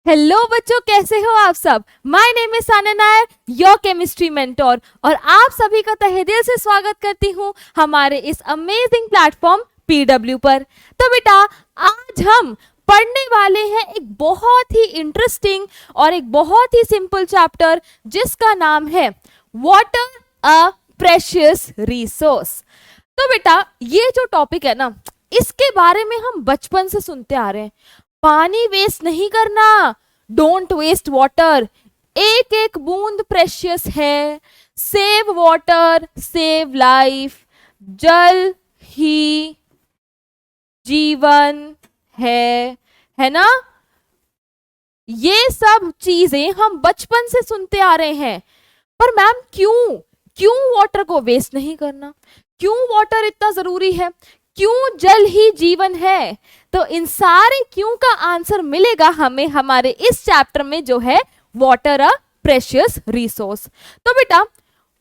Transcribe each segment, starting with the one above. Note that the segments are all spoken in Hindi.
हेलो बच्चों, कैसे हो आप सब। My name is Sanya Nair, your chemistry mentor, और आप सभी का तहे दिल से स्वागत करती हूँ हमारे इस अमेजिंग प्लेटफॉर्म पीडब्ल्यू पर। तो बेटा, आज हम पढ़ने वाले हैं एक बहुत ही इंटरेस्टिंग और एक बहुत ही सिंपल चैप्टर जिसका नाम है वाटर अ प्रेशियस रिसोर्स। तो बेटा, ये जो टॉपिक है ना, इसके बारे में हम बचपन से सुनते आ रहे हैं। पानी वेस्ट नहीं करना, डोंट वेस्ट वाटर, एक एक बूंद प्रेशियस है, सेव वाटर सेव लाइफ, जल ही जीवन है ना। ये सब चीजें हम बचपन से सुनते आ रहे हैं। पर मैम, क्यों क्यों वाटर को वेस्ट नहीं करना, क्यों वाटर इतना जरूरी है, क्यों जल ही जीवन है। तो इन सारे क्यों का आंसर मिलेगा हमें हमारे इस चैप्टर में, जो है वाटर अ प्रेशियस रिसोर्स। तो बेटा,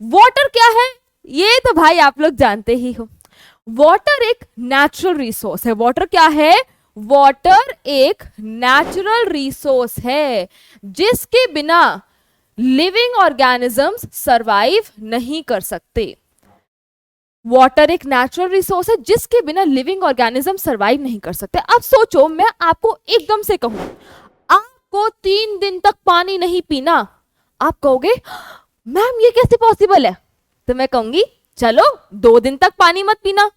वाटर क्या है ये तो भाई आप लोग जानते ही हो। वाटर एक नेचुरल रिसोर्स है। वाटर क्या है? वाटर एक नेचुरल रिसोर्स है जिसके बिना लिविंग ऑर्गेनिजम्स सरवाइव नहीं कर सकते। वाटर एक नेचुरल रिसोर्स है जिसके बिना लिविंग ऑर्गेनिज्म सरवाइव नहीं कर सकते। अब सोचो, मैं आपको एकदम से कहूं आपको 3 दिन तक पानी नहीं पीना, आप कहोगे मैम ये कैसे पॉसिबल है। तो मैं कहूंगी चलो 2 दिन तक पानी मत पीना।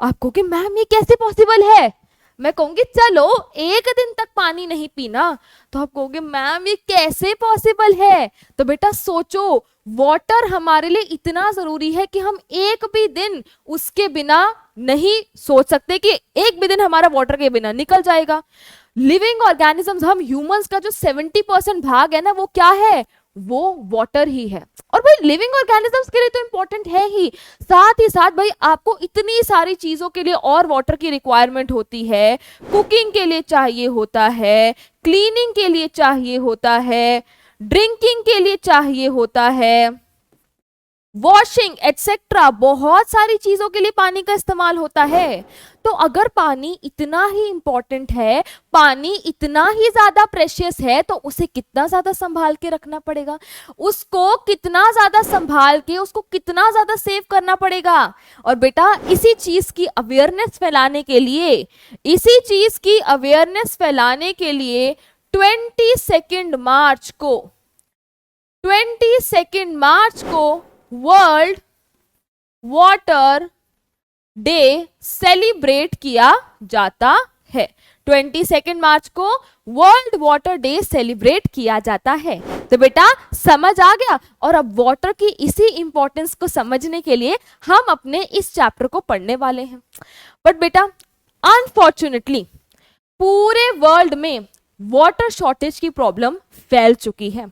आप कहोगे मैम ये कैसे पॉसिबल है। मैं कहूंगी चलो 1 दिन तक पानी नहीं पीना। तो आप कहोगे मैम ये कैसे पॉसिबल है। तो बेटा सोचो, वाटर हमारे लिए इतना जरूरी है कि हम एक भी दिन उसके बिना नहीं सोच सकते कि एक भी दिन हमारा वाटर के बिना निकल जाएगा। लिविंग ऑर्गेनिजम्स, हम ह्यूमंस का जो 70% भाग है ना, वो क्या है? वो वाटर ही है। और भाई लिविंग ऑर्गेनिजम्स के लिए तो इंपॉर्टेंट है ही, साथ ही साथ भाई आपको इतनी सारी चीजों के लिए और वाटर की रिक्वायरमेंट होती है। कुकिंग के लिए चाहिए होता है, क्लीनिंग के लिए चाहिए होता है, ड्रिंकिंग के लिए चाहिए होता है, वॉशिंग एटसेट्रा, बहुत सारी चीजों के लिए पानी का इस्तेमाल होता है। तो अगर पानी इतना ही इंपॉर्टेंट है, पानी इतना ही ज्यादा प्रेशियस है, तो उसे कितना ज्यादा संभाल के रखना पड़ेगा, उसको कितना ज्यादा संभाल के उसको कितना ज्यादा सेव करना पड़ेगा। और बेटा इसी चीज की अवेयरनेस फैलाने के लिए, इसी चीज की अवेयरनेस फैलाने के लिए 22 मार्च को वर्ल्ड वाटर डे सेलिब्रेट किया जाता है। 22 मार्च को वर्ल्ड वाटर डे सेलिब्रेट किया जाता है। तो बेटा समझ आ गया। और अब वाटर की इसी इंपॉर्टेंस को समझने के लिए हम अपने इस चैप्टर को पढ़ने वाले हैं। बट बेटा अनफॉर्चुनेटली पूरे वर्ल्ड में वाटर शॉर्टेज की प्रॉब्लम फैल चुकी है।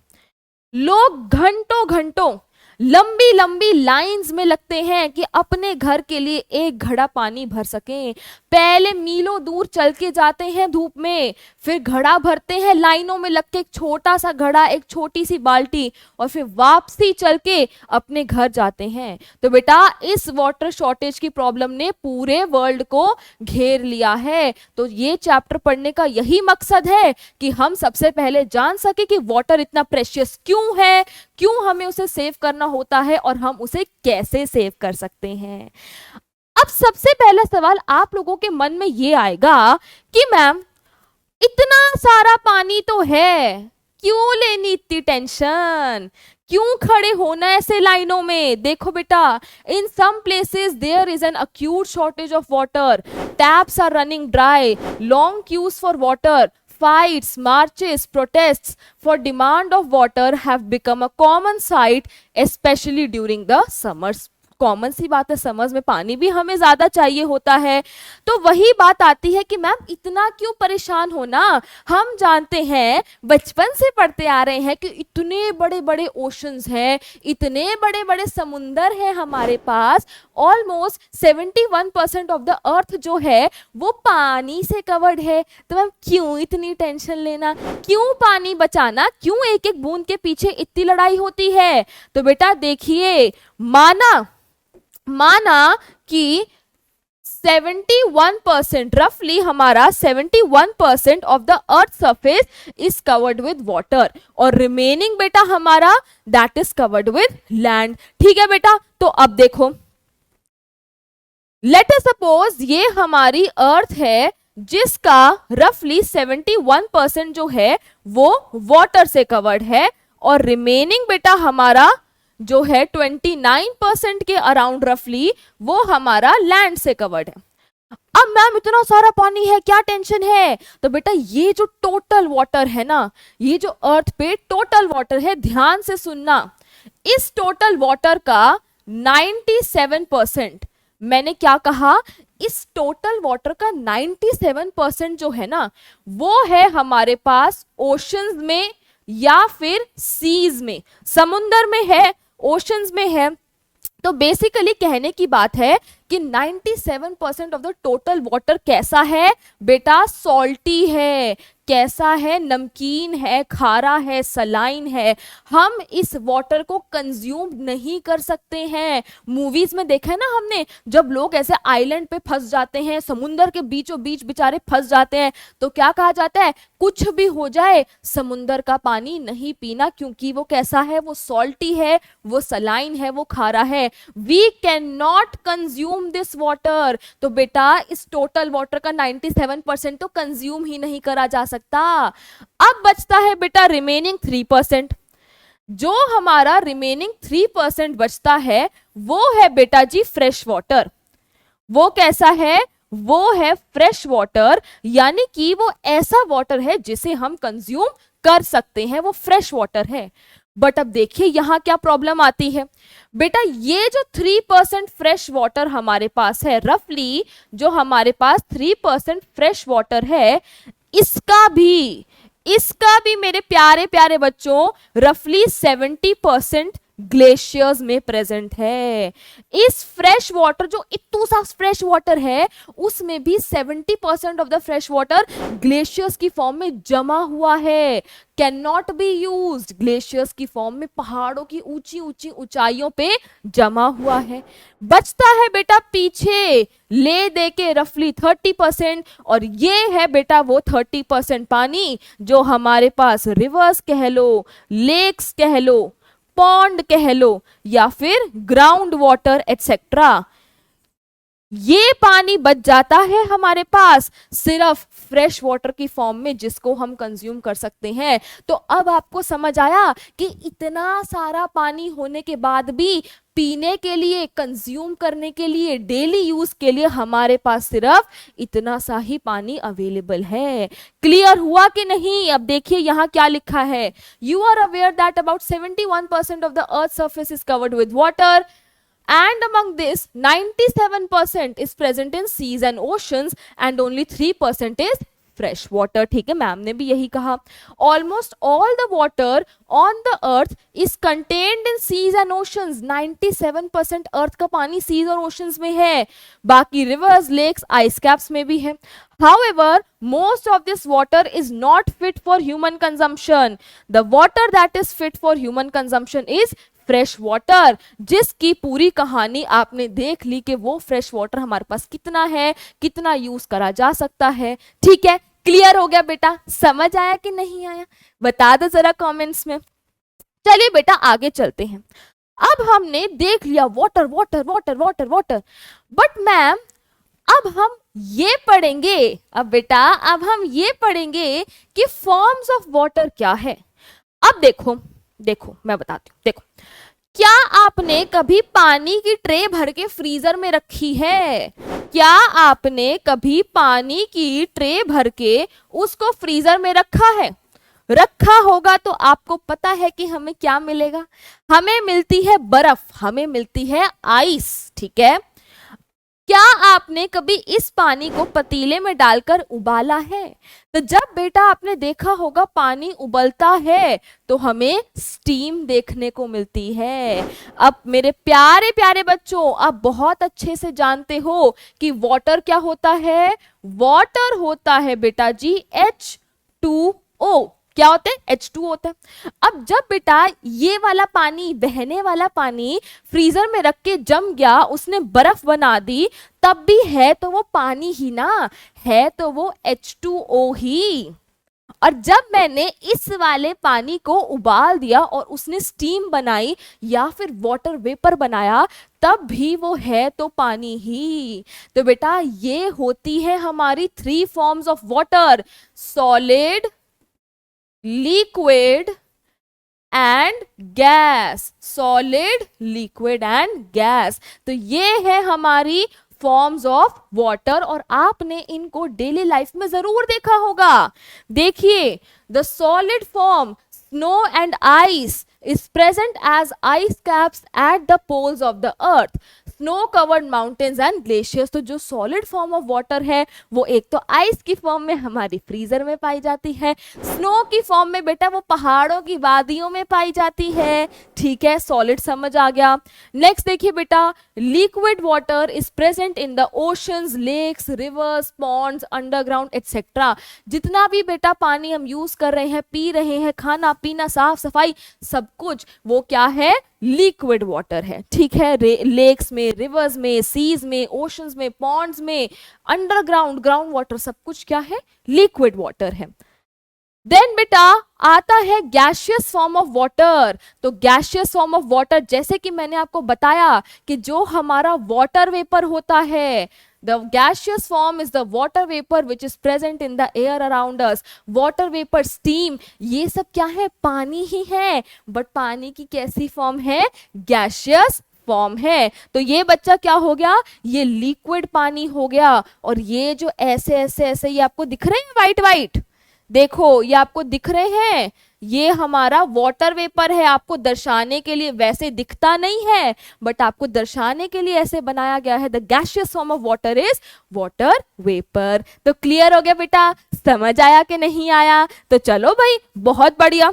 लोग घंटों घंटों लंबी लंबी लाइंस में लगते हैं कि अपने घर के लिए एक घड़ा पानी भर सकें। पहले मीलों दूर चल के जाते हैं धूप में, फिर घड़ा भरते हैं लाइनों में लग के, एक छोटा सा घड़ा, एक छोटी सी बाल्टी, और फिर वापसी चल के अपने घर जाते हैं। तो बेटा इस वाटर शॉर्टेज की प्रॉब्लम ने पूरे वर्ल्ड को घेर लिया है। तो ये चैप्टर पढ़ने का यही मकसद है कि हम सबसे पहले जान सके कि वाटर इतना प्रेशियस क्यों है, क्यों हमें उसे सेव करना होता है, और हम उसे कैसे सेव कर सकते हैं। अब सबसे पहला सवाल आप लोगों के मन में ये आएगा कि मैम इतना सारा पानी तो है, क्यों लेनी इतनी टेंशन, क्यों खड़े होना ऐसे लाइनों में। देखो बेटा, in some places there is an acute shortage of water, taps are running dry, long queues for water, fights, marches, protests for demand of water have become a common sight, especially during the summers. Common सी बात है, समझ में पानी भी हमें ज्यादा चाहिए होता है। तो वही बात आती है कि मैम इतना क्यों परेशान होना। हम जानते हैं, बचपन से पढ़ते आ रहे हैं कि इतने बड़े बड़े ओशंस हैं, इतने बड़े बड़े समुंदर हैं हमारे पास। ऑलमोस्ट 71% ऑफ द अर्थ जो है वो पानी से कवर्ड है। तो मैम क्यों इतनी टेंशन लेना, क्यों पानी बचाना, क्यों एक एक बूंद के पीछे इतनी लड़ाई होती है। तो बेटा देखिए, माना कि 71% रफली हमारा 71% of the earth surface is covered with water और रिमेनिंग बेटा हमारा that is covered with land. ठीक है बेटा, तो अब देखो लेट अस सपोज ये हमारी अर्थ है जिसका रफली 71% जो है वो वाटर से कवर्ड है और रिमेनिंग बेटा हमारा जो है 29% के अराउंड रफली वो हमारा लैंड से कवर्ड है। अब मैम इतना सारा पानी है, क्या टेंशन है? तो बेटा ये जो टोटल वाटर है ना, ये जो अर्थ पे टोटल वाटर है, ध्यान से सुनना, इस टोटल वाटर का 97%, मैंने क्या कहा, इस टोटल वाटर का 97% जो है ना वो है हमारे पास ओशंस में या फिर सीज में, समुंदर में है, ओशंस में है। तो बेसिकली कहने की बात है कि 97% ऑफ द टोटल वाटर कैसा है बेटा, सॉल्टी है। कैसा है? नमकीन है, खारा है, सलाइन है। हम इस वाटर को कंज्यूम नहीं कर सकते हैं। मूवीज में देखा है ना हमने, जब लोग ऐसे आइलैंड पे फंस जाते हैं, समुंदर के बीचों बीच बेचारे फंस जाते हैं, तो क्या कहा जाता है, कुछ भी हो जाए समुंदर का पानी नहीं पीना, क्योंकि वो कैसा है, वो सॉल्टी है, वो सलाइन है, वो खारा है। We can not consume this water. तो बेटा इस टोटल वाटर का 97% तो कंज्यूम ही नहीं करा जा सकता। अब बचता है बेटा रिमेनिंग 3%। जो हमारा रिमेनिंग 3% बचता है वो है बेटा जी फ्रेश वाटर। वो कैसा है? वो है फ्रेश वाटर, यानी कि वो ऐसा वाटर है जिसे हम कंज्यूम कर सकते हैं, वो फ्रेश वाटर है। बट अब देखिए यहां क्या प्रॉब्लम आती है बेटा, ये जो 3% फ्रेश वाटर हमारे पास है, रफली जो हमारे पास 3% फ्रेश वाटर है, इसका भी मेरे प्यारे प्यारे बच्चों रफली 70% ग्लेशियर्स में प्रेजेंट है। इस फ्रेश वाटर, जो इतना सा फ्रेश वाटर है, उसमें भी 70% of the fresh water glaciers की फॉर्म में जमा हुआ है, can not be used. Glaciers की फॉर्म में पहाड़ों की ऊंची ऊंची ऊंचाइयों पे जमा हुआ है। बचता है बेटा पीछे ले दे के रफली 30%, और ये है बेटा वो 30% पानी जो हमारे पास रिवर्स कह लो, लेक्स कह लो, पॉन्ड कह लो, या फिर ग्राउंड वाटर एटसेट्रा, ये पानी बच जाता है हमारे पास सिर्फ फ्रेश वाटर की फॉर्म में, जिसको हम कंज्यूम कर सकते हैं। तो अब आपको समझ आया कि इतना सारा पानी होने के बाद भी पीने के लिए, कंज्यूम करने के लिए, डेली यूज के लिए हमारे पास सिर्फ इतना सा ही पानी अवेलेबल है। क्लियर हुआ कि नहीं? अब देखिए यहां क्या लिखा है, you are aware that about 71% of the earth surface is covered with water, and among this 97% is present in seas and oceans and only 3% is fresh water। ठीक है, मैम ने भी यही कहा। Almost all the water on the earth is contained in seas and oceans। 97% अर्थ का पानी seas और oceans में है, बाकी rivers, lakes, ice caps में भी है। However, most of this water is not fit for human consumption। The water that is fit for human consumption is fresh water, जिसकी पूरी कहानी आपने देख ली कि वो फ्रेश वाटर हमारे पास कितना है, कितना यूज करा जा सकता है। ठीक है, क्लियर हो गया बेटा? समझ आया कि नहीं आया? बता दो जरा कमेंट्स में। चलिए बेटा आगे चलते हैं। अब हमने देख लिया water water water water water, but ma'am अब हम ये पढ़ेंगे, अब बेटा अब हम ये पढ़ेंगे कि फॉर्म्स ऑफ वाटर क्या है। अब देखो मैं बताती हूँ। देखो, क्या आपने कभी पानी की ट्रे भर के फ्रीजर में रखी है? क्या आपने कभी पानी की ट्रे भर के उसको फ्रीजर में रखा है? रखा होगा तो आपको पता है कि हमें क्या मिलेगा। हमें मिलती है बर्फ, हमें मिलती है आइस। ठीक है, क्या आपने कभी इस पानी को पतीले में डालकर उबाला है? तो जब बेटा आपने देखा होगा पानी उबलता है तो हमें स्टीम देखने को मिलती है। अब मेरे प्यारे प्यारे बच्चों, आप बहुत अच्छे से जानते हो कि वाटर क्या होता है। वाटर होता है बेटा जी H2O। क्या होते हैं, H2 होता है। अब जब बेटा ये वाला पानी, बहने वाला पानी फ्रीजर में रख के जम गया, उसने बर्फ बना दी, तब भी है तो वो पानी ही ना, है तो वो H2O ही। और जब मैंने इस वाले पानी को उबाल दिया और उसने स्टीम बनाई या फिर वाटर वेपर बनाया, तब भी वो है तो पानी ही। तो बेटा ये होती है हमारी 3 forms of water, solid, liquid and gas. Solid, liquid and gas, तो ये है हमारी फॉर्म्स ऑफ वाटर, और आपने इनको डेली लाइफ में जरूर देखा होगा। देखिए, the solid form snow and ice is present as ice caps at the poles of the earth, snow covered mountains and glaciers। तो जो सॉलिड फॉर्म ऑफ वाटर है वो एक तो आइस की फॉर्म में हमारी फ्रीजर में पाई जाती है, स्नो की फॉर्म में बेटा वो पहाड़ों की वादियों में पाई जाती है। ठीक है, सॉलिड समझ आ गया। नेक्स्ट देखिए बेटा, liquid water is present in the oceans, lakes, rivers, ponds, underground etcetera. जितना भी बेटा पानी हम यूज कर रहे हैं, पी रहे हैं, खाना पीना, साफ सफाई, सब कुछ वो क्या है, लिक्विड वाटर है। ठीक है, लेक्स में, रिवर्स में, सीज में, ओशंस में, पॉन्ड्स में, अंडरग्राउंड, ग्राउंड वाटर, सब कुछ क्या है, लिक्विड वाटर है। देन बेटा आता है गैशियस फॉर्म ऑफ वाटर। तो गैशियस फॉर्म ऑफ वाटर, जैसे कि मैंने आपको बताया कि जो हमारा वाटर वेपर होता है, the gaseous form is the water vapor which is present in the air around us। water vapor, steam, ये सब क्या है, पानी ही है, बट पानी की कैसी फॉर्म है, गैशियस फॉर्म है। तो ये बच्चा क्या हो गया, ये लिक्विड पानी हो गया। और ये जो ऐसे ऐसे ऐसे ये आपको दिख रहे हैं वाइट वाइट, देखो ये आपको दिख रहे हैं, ये हमारा वाटर वेपर है। आपको दर्शाने के लिए, वैसे दिखता नहीं है बट आपको दर्शाने के लिए ऐसे बनाया गया है। The gaseous form of water is water vapour. तो क्लियर हो गया बेटा, समझ आया कि नहीं आया? तो चलो भाई, बहुत बढ़िया।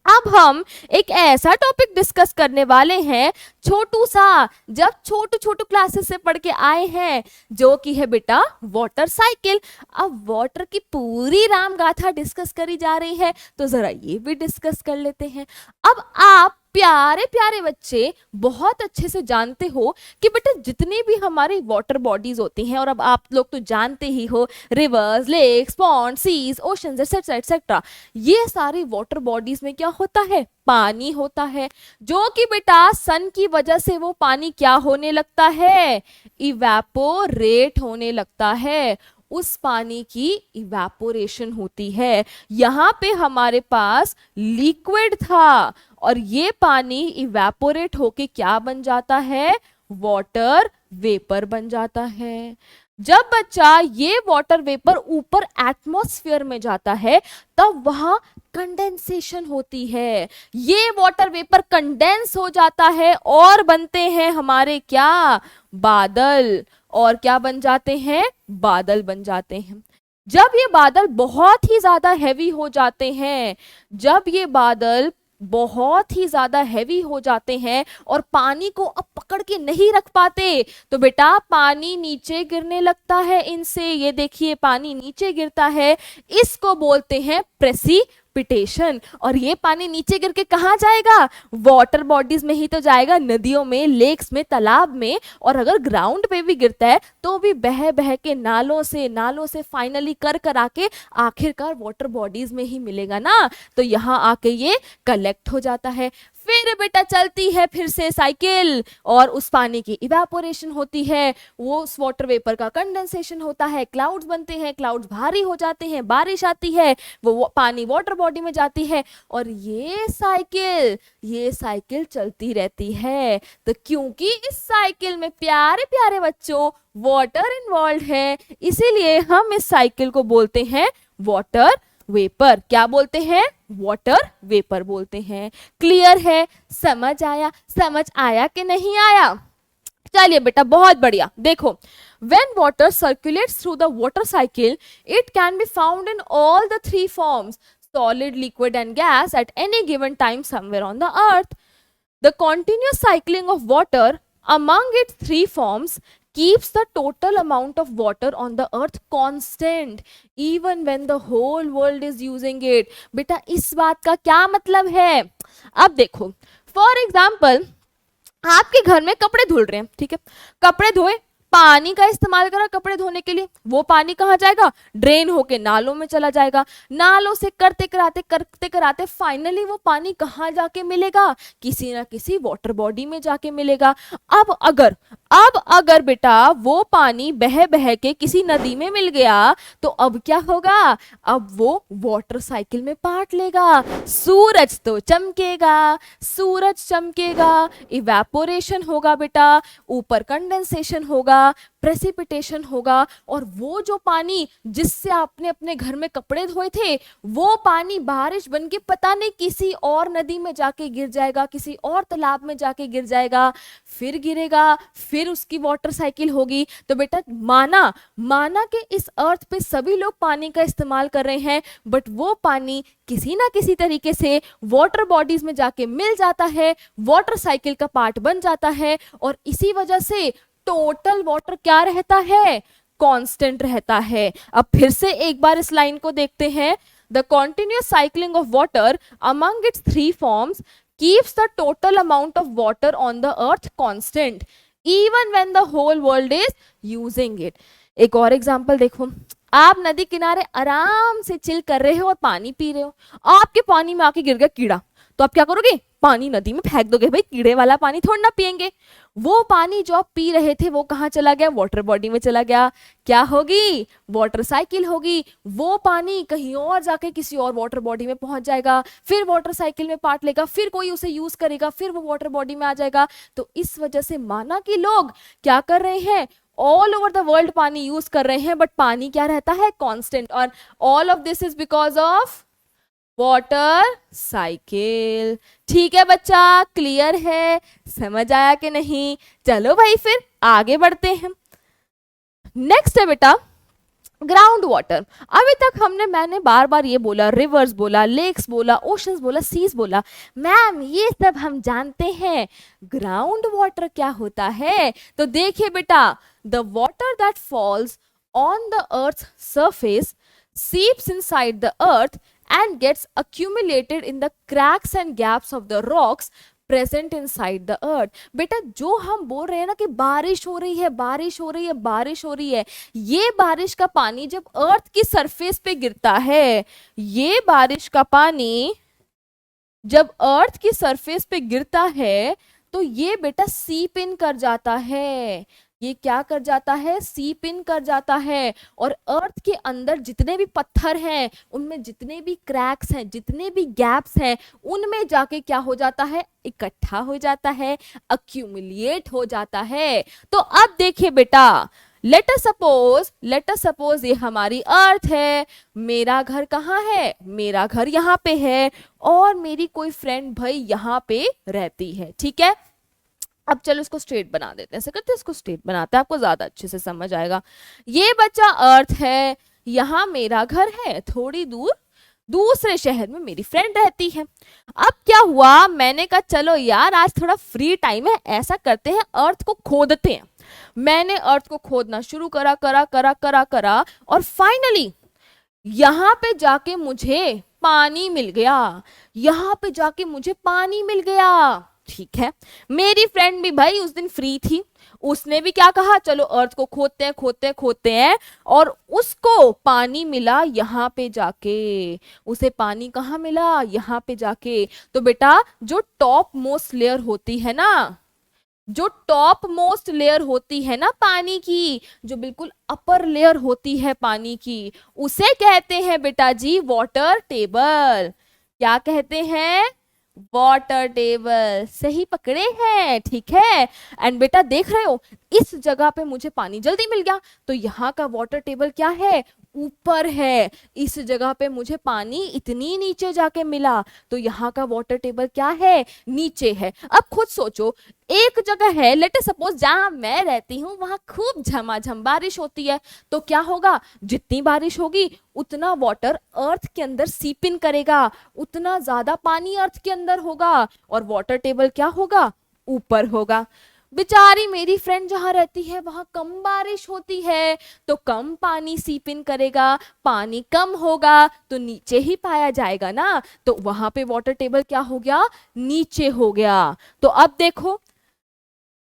अब हम एक ऐसा टॉपिक डिस्कस करने वाले हैं, छोटू सा, जब छोटू छोटू क्लासेस से पढ़ के आए हैं, जो कि है बेटा वाटर साइकिल। अब वाटर की पूरी राम गाथा डिस्कस करी जा रही है, तो जरा ये भी डिस्कस कर लेते हैं। अब आप प्यारे प्यारे बच्चे बहुत अच्छे से जानते हो कि बेटा जितनी भी हमारी वाटर बॉडीज होती हैं, और अब आप लोग तो जानते ही हो, rivers, lakes, pond, seas, oceans etcetera etcetera, ये सारी वाटर बॉडीज में क्या होता है, पानी होता है। जो कि बेटा सन की वजह से वो पानी क्या होने लगता है, इवेपोरेट होने लगता है। उस पानी की इवेपोरेशन होती है। यहाँ पे हमारे पास लिक्विड था और ये पानी इवेपोरेट होके क्या बन जाता है, वाटर वेपर बन जाता है। जब बच्चा ये वाटर वेपर ऊपर एटमॉस्फेयर में जाता है, तब वहां कंडेंसेशन होती है। ये वाटर वेपर कंडेंस हो जाता है और बनते हैं हमारे क्या, बादल। और क्या बन जाते हैं, बादल बन जाते हैं। जब ये बादल बहुत ही ज्यादा हैवी हो जाते हैं, जब ये बादल बहुत ही ज्यादा हैवी हो जाते हैं और पानी को अब पकड़ के नहीं रख पाते, तो बेटा पानी नीचे गिरने लगता है इनसे। ये देखिए पानी नीचे गिरता है, इसको बोलते हैं प्रेसिपिटेशन। और ये पानी नीचे गिर के कहाँ जाएगा, वाटर बॉडीज में ही तो जाएगा, नदियों में, लेक्स में, तालाब में। और अगर ग्राउंड पे भी गिरता है तो भी बह बह के नालों से फाइनली कर आके आखिरकार वाटर बॉडीज में ही मिलेगा ना। तो यहाँ आके ये कलेक्ट हो जाता है। फिर बेटा चलती है फिर से साइकिल, और उस पानी की इवेपोरेशन होती है, वो उस वाटर वेपर का कंडेंसेशन होता है, क्लाउड्स बनते हैं, क्लाउड्स भारी हो जाते हैं, बारिश आती है, वो पानी वाटर बॉडी में जाती है, और ये साइकिल चलती रहती है। तो क्योंकि इस साइकिल में प्यारे प्यारे बच्चों वाटर इन्वॉल्व है, इसीलिए हम इस साइकिल को बोलते हैं वाटर वेपर। क्या बोलते हैं, वाटर वेपर बोलते हैं। क्लियर है, समझ आया कि नहीं आया? चलिए बेटा बहुत बढ़िया। देखो, when water circulates through the water cycle, it can be found in all the 3 forms, solid, liquid and gas, at any given time somewhere on the earth. The continuous cycling of water among its 3 forms keeps the total amount of water on the earth constant even when the whole world is using it. बेटा इस बात का क्या मतलब है? अब देखो, फॉर एग्जाम्पल आपके घर में कपड़े धुल रहे हैं, ठीक है, कपड़े धोए, पानी का इस्तेमाल करा कपड़े धोने के लिए, वो पानी कहाँ जाएगा? ड्रेन होके नालों में चला जाएगा, नालों से करते कराते फाइनली वो पानी कहाँ जाके मिलेगा? किसी ना किसी वाटर बॉडी में जाके मिलेगा। अब अगर बेटा वो पानी बह बह के किसी नदी में मिल गया तो अब क्या होगा? अब वो वाटर साइकिल में पार्ट लेगा, सूरज तो चमकेगा, सूरज चमकेगा, इवेपोरेशन होगा बेटा, ऊपर कंडेंसेशन होगा, प्रेसिपिटेशन होगा, और वो जो पानी जिससे आपने अपने घर में कपड़े धोए थे वो पानी बारिश बनके पता नहीं किसी और नदी में जाके गिर जाएगा, किसी और तालाब में जाके गिर जाएगा, फिर गिरेगा, फिर उसकी वाटर साइकिल होगी। तो बेटा माना कि इस अर्थ पे सभी लोग पानी का इस्तेमाल कर रहे हैं, बट वो पानी किसी ना किसी तरीके से वाटर बॉडीज में जाके मिल जाता है, वाटर साइकिल का पार्ट बन जाता है, और इसी वजह से टोटल वाटर क्या रहता है? कांस्टेंट रहता है। अब फिर से एक बार इस लाइन को देखते हैं। The continuous cycling of water among it's three forms keeps the total amount of water on the earth constant even when the whole world is using it. एक और एग्जांपल देखो, आप नदी किनारे आराम से चिल कर रहे हो और पानी पी रहे हो, आपके पानी में आके गिर गया कीड़ा, तो आप क्या करोगे? पानी नदी में फेंक दोगे, भाई कीड़े वाला पानी थोड़ा ना पियेंगे। वो पानी जो आप पी रहे थे वो कहाँ चला गया? वाटर बॉडी में चला गया। क्या होगी? वाटर साइकिल होगी। वो पानी कहीं और जाके किसी और वाटर बॉडी में पहुंच जाएगा, फिर वाटर साइकिल में पार्ट लेगा, फिर कोई उसे यूज करेगा, फिर वो वाटर बॉडी में आ जाएगा। तो इस वजह से माना कि लोग क्या कर रहे हैं? ऑल ओवर द वर्ल्ड पानी यूज कर रहे हैं, बट पानी क्या रहता है? कांस्टेंट। और all of this is because of water cycle. ठीक है बच्चा, क्लियर है? समझ आया कि नहीं? चलो भाई फिर आगे बढ़ते हैं। नेक्स्ट है बेटा ग्राउंड वाटर। अभी तक मैंने बार बार ये बोला, रिवर्स बोला, लेक्स बोला, ओशंस बोला, सीज बोला। मैम ये सब हम जानते हैं, ग्राउंड वाटर क्या होता है? तो देखिए बेटा, the water that falls on the earth surface seeps inside the earth and gets accumulated in the cracks and gaps of the rocks present inside the earth. बेटा जो हम बोल रहे हैं ना कि बारिश हो रही है, बारिश हो रही है, बारिश हो रही है, ये बारिश का पानी जब अर्थ की सरफेस पे गिरता है, ये बारिश का पानी जब अर्थ की सरफेस पे गिरता है तो ये बेटा सीप इन कर जाता है। ये क्या कर जाता है? सीप इन कर जाता है, और अर्थ के अंदर जितने भी पत्थर हैं, उनमें जितने भी क्रैक्स हैं, जितने भी गैप्स हैं, उनमें जाके क्या हो जाता है? इकट्ठा हो जाता है, अक्यूमुलेट हो जाता है। तो अब देखिए बेटा, लेट अस सपोज ये हमारी अर्थ है, मेरा घर कहाँ है? मेरा घर यहाँ पे है, और मेरी कोई फ्रेंड भाई यहाँ पे रहती है, ठीक है। अब चलो इसको स्ट्रेट बना देते हैं, ऐसे करते हैं, इसको स्ट्रेट बनाते हैं, आपको ज्यादा अच्छे से समझ आएगा। ये बच्चा अर्थ है, यहाँ मेरा घर है, थोड़ी दूर दूसरे शहर में मेरी फ्रेंड रहती है। अब क्या हुआ, मैंने कहा चलो यार आज थोड़ा फ्री टाइम है, ऐसा करते हैं अर्थ को खोदते हैं। मैंने अर्थ को खोदना शुरू करा और फाइनली यहाँ पे जाके मुझे पानी मिल गया, यहाँ पे जाके मुझे पानी मिल गया, ठीक है। मेरी फ्रेंड भी भाई उस दिन फ्री थी, उसने भी क्या कहा, चलो अर्थ को खोदते हैं, और उसको पानी मिला यहाँ पे जाके। उसे पानी कहाँ मिला? यहाँ पे जाके। तो बेटा जो टॉप मोस्ट लेयर होती है ना, जो टॉप मोस्ट लेयर होती है ना पानी की, जो बिल्कुल अपर लेयर होती है पानी की, उसे कहते हैं बेटा जी वाटर टेबल। क्या कहते हैं? Water table. सही पकड़े हैं, ठीक है। एंड बेटा देख रहे हो, इस जगह पे मुझे पानी जल्दी मिल गया, तो यहाँ का वाटर टेबल क्या है? ऊपर है। इस जगह पे मुझे पानी इतनी नीचे जाके मिला, तो यहाँ का वाटर टेबल क्या है? नीचे है। अब खुद सोचो, एक जगह है, लेट सपोज जहां मैं रहती हूँ वहां खूब झमाझम बारिश होती है, तो क्या होगा? जितनी बारिश होगी उतना वाटर अर्थ के अंदर सीप इन करेगा, उतना ज्यादा पानी अर्थ के अंदर होगा, और वाटर टेबल क्या होगा? ऊपर होगा। बेचारी मेरी फ्रेंड जहाँ रहती है वहाँ कम बारिश होती है, तो कम पानी सीप इन करेगा, पानी कम होगा तो नीचे ही पाया जाएगा ना, तो वहां पे वाटर टेबल क्या हो गया, नीचे हो गया। तो अब देखो,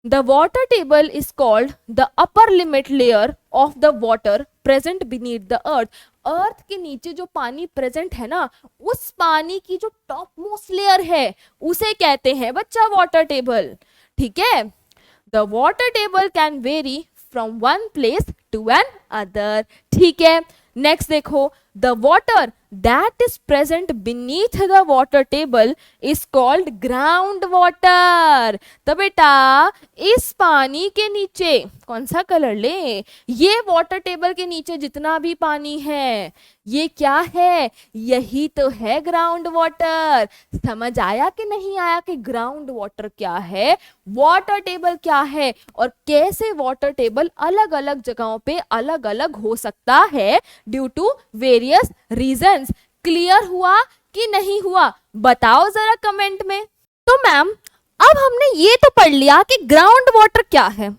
the water table is called the upper limit layer of the water present beneath the earth। अर्थ के नीचे जो पानी प्रेजेंट है ना, उस पानी की जो टॉप मोस्ट लेयर है उसे कहते हैं बच्चा वाटर टेबल। ठीक है, the water table can vary from one place to another. ठीक है, नेक्स्ट देखो, the water that is present beneath the water table is called ground water। तो बेटा इस पानी के नीचे कौन सा कलर ले, ये वाटर टेबल के नीचे जितना भी पानी है ये क्या है, यही तो है ग्राउंड वाटर। समझ आया कि नहीं आया कि ग्राउंड वाटर क्या है, वाटर टेबल क्या है, और कैसे वाटर टेबल अलग अलग जगहों पे अलग अलग हो सकता है due to various reasons. Clear हुआ कि नहीं हुआ, बताओ जरा कमेंट में। तो मैम अब हमने ये तो पढ़ लिया कि ग्राउंड वाटर क्या है,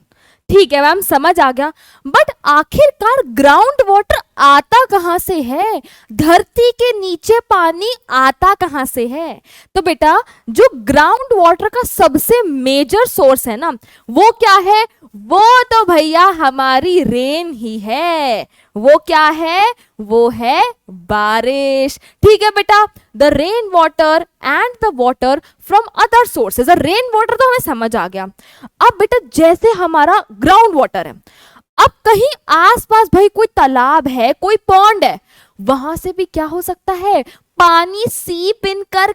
ठीक है मैम समझ आ गया, बट आखिरकार ग्राउंड वाटर आता कहां से है, धरती के नीचे पानी आता कहां से है। तो बेटा जो ग्राउंड वाटर का सबसे मेजर सोर्स है ना, वो क्या है, वो तो भैया हमारी रेन ही है। वो क्या है, वो है बारिश। ठीक है बेटा, the rain water and the water from other sources. Rain water तो हमें समझ आ गया। अब बेटा जैसे हमारा ग्राउंड वाटर है, अब कहीं आसपास भाई कोई तालाब है, कोई पॉन्ड है, वहां से भी क्या हो सकता है, पानी सीप इन कर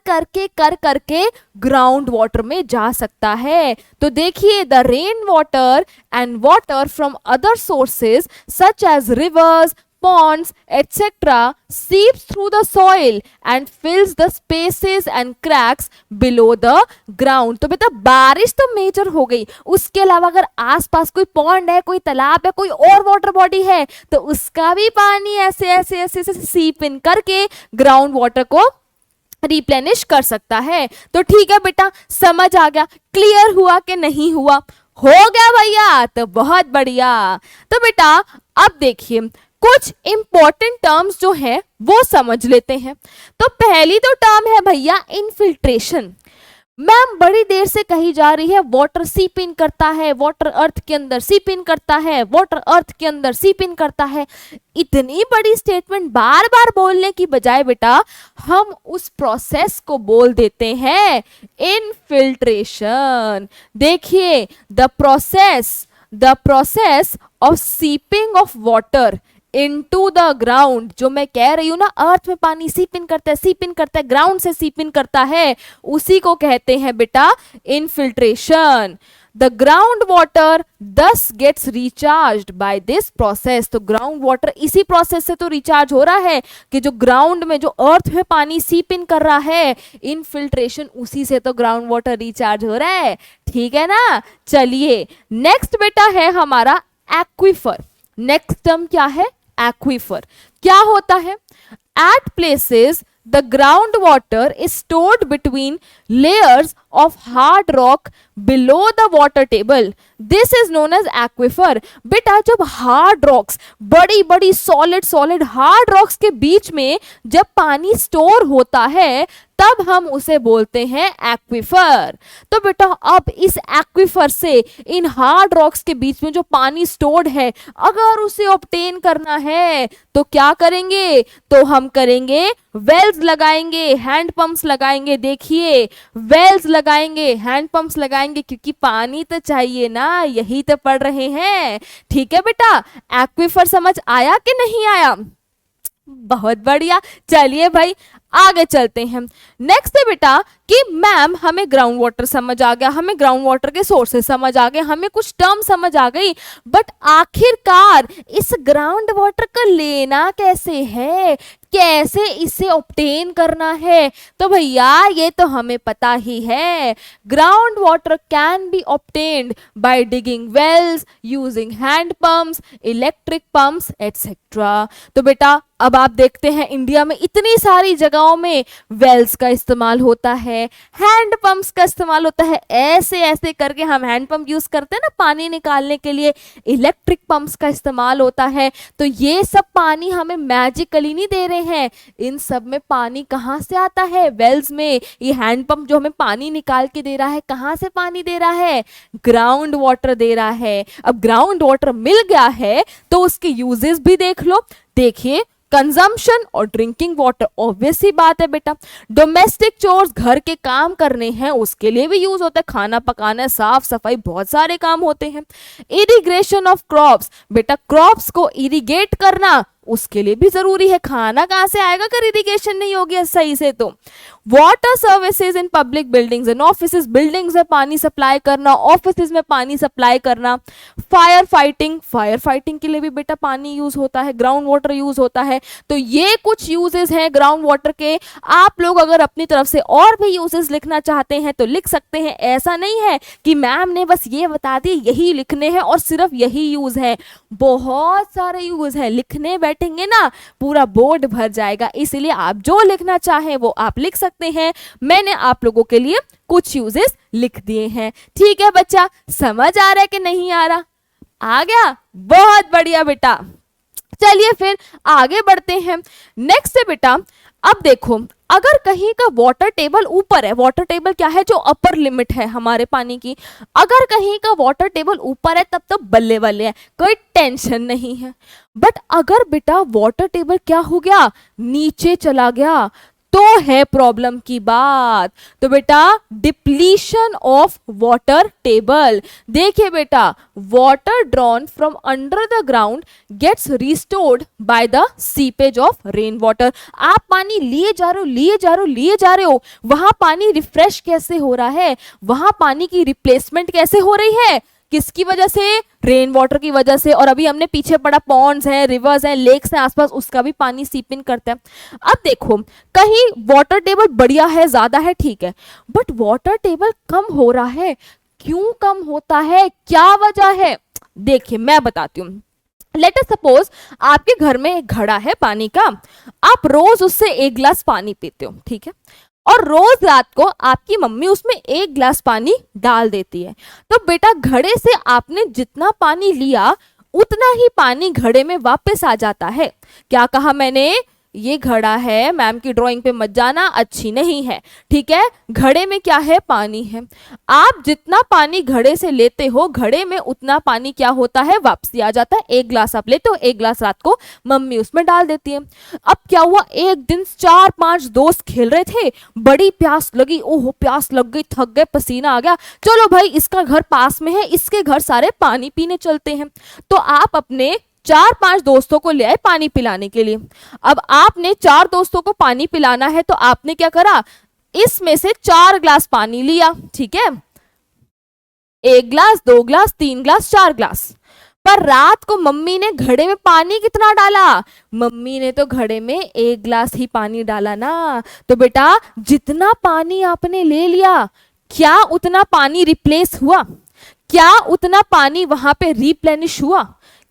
करके ग्राउंड वाटर में जा सकता है। तो देखिए, the rain water and water from other sources such as rivers, ponds etc seeps through the soil and fills the spaces and cracks below the ground। तो बेटा बारिश तो मेजर हो गई, उसके अलावा अगर आसपास कोई पॉन्ड है, कोई तालाब है, कोई और वाटर बॉडी है, तो उसका भी पानी ऐसे ऐसे ऐसे ऐसे सीप इन करके ग्राउंड वाटर को रिप्लेनिश कर सकता है। तो ठीक है बेटा समझ आ गया, क्लियर हुआ कि नहीं हुआ, हो गया भैया, तो बहुत बढ़िया। तो बेटा अब देखिए कुछ इंपॉर्टेंट टर्म्स जो है वो समझ लेते हैं। तो पहली तो टर्म है भैया इनफिल्ट्रेशन। मैम बड़ी देर से कही जा रही है वाटर सीप इन करता है, वाटर अर्थ के अंदर सीप इन करता है, वाटर अर्थ के अंदर सीप इन करता है। इतनी बड़ी स्टेटमेंट बार बार बोलने की बजाय बेटा हम उस प्रोसेस को बोल देते हैं इनफिल्ट्रेशन। देखिए, the process of seeping of water into the ground, जो मैं कह रही हूं ना, अर्थ में पानी सीप इन करता है, ग्राउंड से सीप इन करता है, उसी को कहते हैं बेटा infiltration. The ground water thus gets recharged by this process. तो ग्राउंड वाटर इसी प्रोसेस से तो रिचार्ज हो रहा है कि जो ग्राउंड में, जो अर्थ में पानी सीप इन कर रहा है, इनफिल्ट्रेशन उसी से तो ग्राउंड वाटर रिचार्ज हो रहा है। ठीक है ना, चलिए नेक्स्ट बेटा है हमारा एक्विफर। नेक्स्ट टर्म क्या है, एक्विफर। क्या होता है, at places the ground water is stored between layers of hard rock below the water table, this is known as aquifer। बेटा जब हार्ड रॉक्स, बड़ी बड़ी सॉलिड हार्ड रॉक्स के बीच में जब पानी स्टोर होता है तब हम उसे बोलते हैं एक्विफर। तो बेटा अब इस एक्विफर से, इन हार्ड रॉक्स के बीच में जो पानी स्टोर्ड है, अगर उसे ऑब्टेन करना है तो क्या करेंगे, तो हम करेंगे वेल्स लगाएंगे, हैंड पंप्स लगाएंगे। देखिए वेल्स लगाएंगे, हैंड पंप्स लगाएंगे, क्योंकि पानी तो चाहिए ना, यही तो पढ़ रहे हैं। ठीक है बेटा, एक्विफर समझ आया कि नहीं आया, बहुत बढ़िया। चलिए भाई आगे चलते हैं। नेक्स्ट है बेटा कि मैम हमें ग्राउंड वाटर समझ आ गया, हमें ग्राउंड वाटर के सोर्सेस समझ आ गए, हमें कुछ टर्म समझ आ गई, बट आखिरकार इस ग्राउंड वाटर का लेना कैसे है, कैसे इसे ऑब्टेन करना है, तो भैया ये तो हमें पता ही है। Ground water can be obtained by digging wells, using hand pumps, electric pumps etcetera. तो बेटा अब आप देखते हैं इंडिया में इतनी सारी जगहों में वेल्स का इस्तेमाल होता है, हैंड पंप्स का इस्तेमाल होता है, ऐसे ऐसे करके हम हैंड पंप यूज करते हैं ना पानी निकालने के लिए, इलेक्ट्रिक पंप्स का इस्तेमाल होता है। तो ये सब पानी हमें मैजिकली नहीं दे रहे हैं, इन सब में पानी कहाँ से आता है, वेल्स में। ये हैंड पंप जो हमें पानी निकाल के दे रहा है, कहाँ से पानी दे रहा है, ग्राउंड वाटर दे रहा है। अब ग्राउंड वाटर मिल गया है तो उसके यूजेस भी देख लो। देखिए, कंजम्पशन और ड्रिंकिंग वाटर, ऑब्वियस सी बात है बेटा। डोमेस्टिक चोर्स, घर के काम करने हैं, उसके लिए भी यूज होता है, खाना पकाना, साफ सफाई, बहुत सारे काम होते हैं। इरिगेशन ऑफ क्रॉप्स, बेटा क्रॉप्स को इरिगेट करना उसके लिए भी जरूरी है, खाना कहाँ से आएगा अगर इरिगेशन नहीं होगी सही से। तो water services in public buildings and offices, buildings में पानी सप्लाई करना, ऑफिसेज में पानी सप्लाई करना। फायर फाइटिंग, फायर फाइटिंग के लिए भी बेटा पानी यूज होता है, ग्राउंड वाटर यूज होता है। तो ये कुछ यूजेस हैं ग्राउंड वाटर के। आप लोग अगर अपनी तरफ से और भी यूजेस लिखना चाहते हैं तो लिख सकते हैं, ऐसा नहीं है कि मैम ने बस ये बता दी यही लिखने हैं और सिर्फ यही यूज है, बहुत सारे यूज है। लिखने बैठेंगे ना पूरा बोर्ड भर जाएगा, इसलिए आप जो लिखना चाहें वो आप लिख सकते हैं। मैंने आप लोगों के लिए कुछ यूजेस लिख दिए हैं। ठीक है बच्चा, समझ आ रहा है कि नहीं आ रहा? आ गया, बहुत बढ़िया बेटा। चलिए फिर आगे बढ़ते हैं। नेक्स्ट है बेटा, अब देखो अगर कहीं का वाटर टेबल ऊपर है, वाटर टेबल क्या है, जो अपर लिमिट है हमारे पानी की, अगर कहीं का वाटर टेबल ऊपर है तब तो बल्ले बल्ले है, कोई टेंशन नहीं है। बट अगर बेटा वाटर टेबल क्या हो गया, नीचे चला गया, तो है प्रॉब्लम की बात। तो बेटा डिप्लीशन ऑफ वाटर टेबल। देखिए बेटा, water drawn from under the ground gets restored by the seepage of rain water. आप पानी लिए जा रहे हो, लिए जा रहे हो, लिए जा रहे हो, वहां पानी रिफ्रेश कैसे हो रहा है, वहां पानी की रिप्लेसमेंट कैसे हो रही है, किसकी वजह से, रेन वाटर की वजह से। और अभी हमने पीछे पढ़ा पॉन्ड्स हैं, रिवर्स हैं, लेक्स हैं आसपास, उसका भी पानी सीप इन करता है। अब देखो कहीं वाटर टेबल बढ़िया है, ज्यादा है, ठीक है, बट वाटर टेबल कम हो रहा है, क्यों कम होता है, क्या वजह है? देखिए मैं बताती हूँ। लेट अस सपोज आपके घर में एक घड़ा है पानी का, आप रोज उससे 1 गिलास पानी पीते हो, ठीक है, और रोज रात को आपकी मम्मी उसमें 1 गिलास पानी डाल देती है। तो बेटा घड़े से आपने जितना पानी लिया उतना ही पानी घड़े में वापस आ जाता है। क्या कहा मैंने? ये घड़ा है, मैम की ड्राइंग पे मत जाना, अच्छी नहीं है, ठीक है। घड़े में क्या है, पानी है। आप जितना पानी घड़े से लेते हो, घड़े में उतना पानी क्या होता है, वापसी आ जाता है। 1 गिलास आप लेते हो, 1 गिलास रात को मम्मी उसमें डाल देती है। अब क्या हुआ, एक दिन 4-5 दोस्त खेल रहे थे, बड़ी प्यास लगी, ओहो प्यास लग गई, थक गए, पसीना आ गया, चलो भाई इसका घर पास में है, इसके घर सारे पानी पीने चलते हैं। तो आप अपने 4-5 दोस्तों को ले आए पानी पिलाने के लिए। अब आपने 4 दोस्तों को पानी पिलाना है तो आपने क्या करा, इसमें से 4 गिलास पानी लिया, ठीक है, 1 गिलास, 2 गिलास, 3 गिलास, 4 गिलास। पर रात को मम्मी ने घड़े में पानी कितना डाला, मम्मी ने तो घड़े में 1 गिलास ही पानी डाला ना। तो बेटा जितना पानी आपने ले लिया, क्या उतना पानी रिप्लेस हुआ, क्या उतना पानी वहां पे रिप्लेनिश हुआ,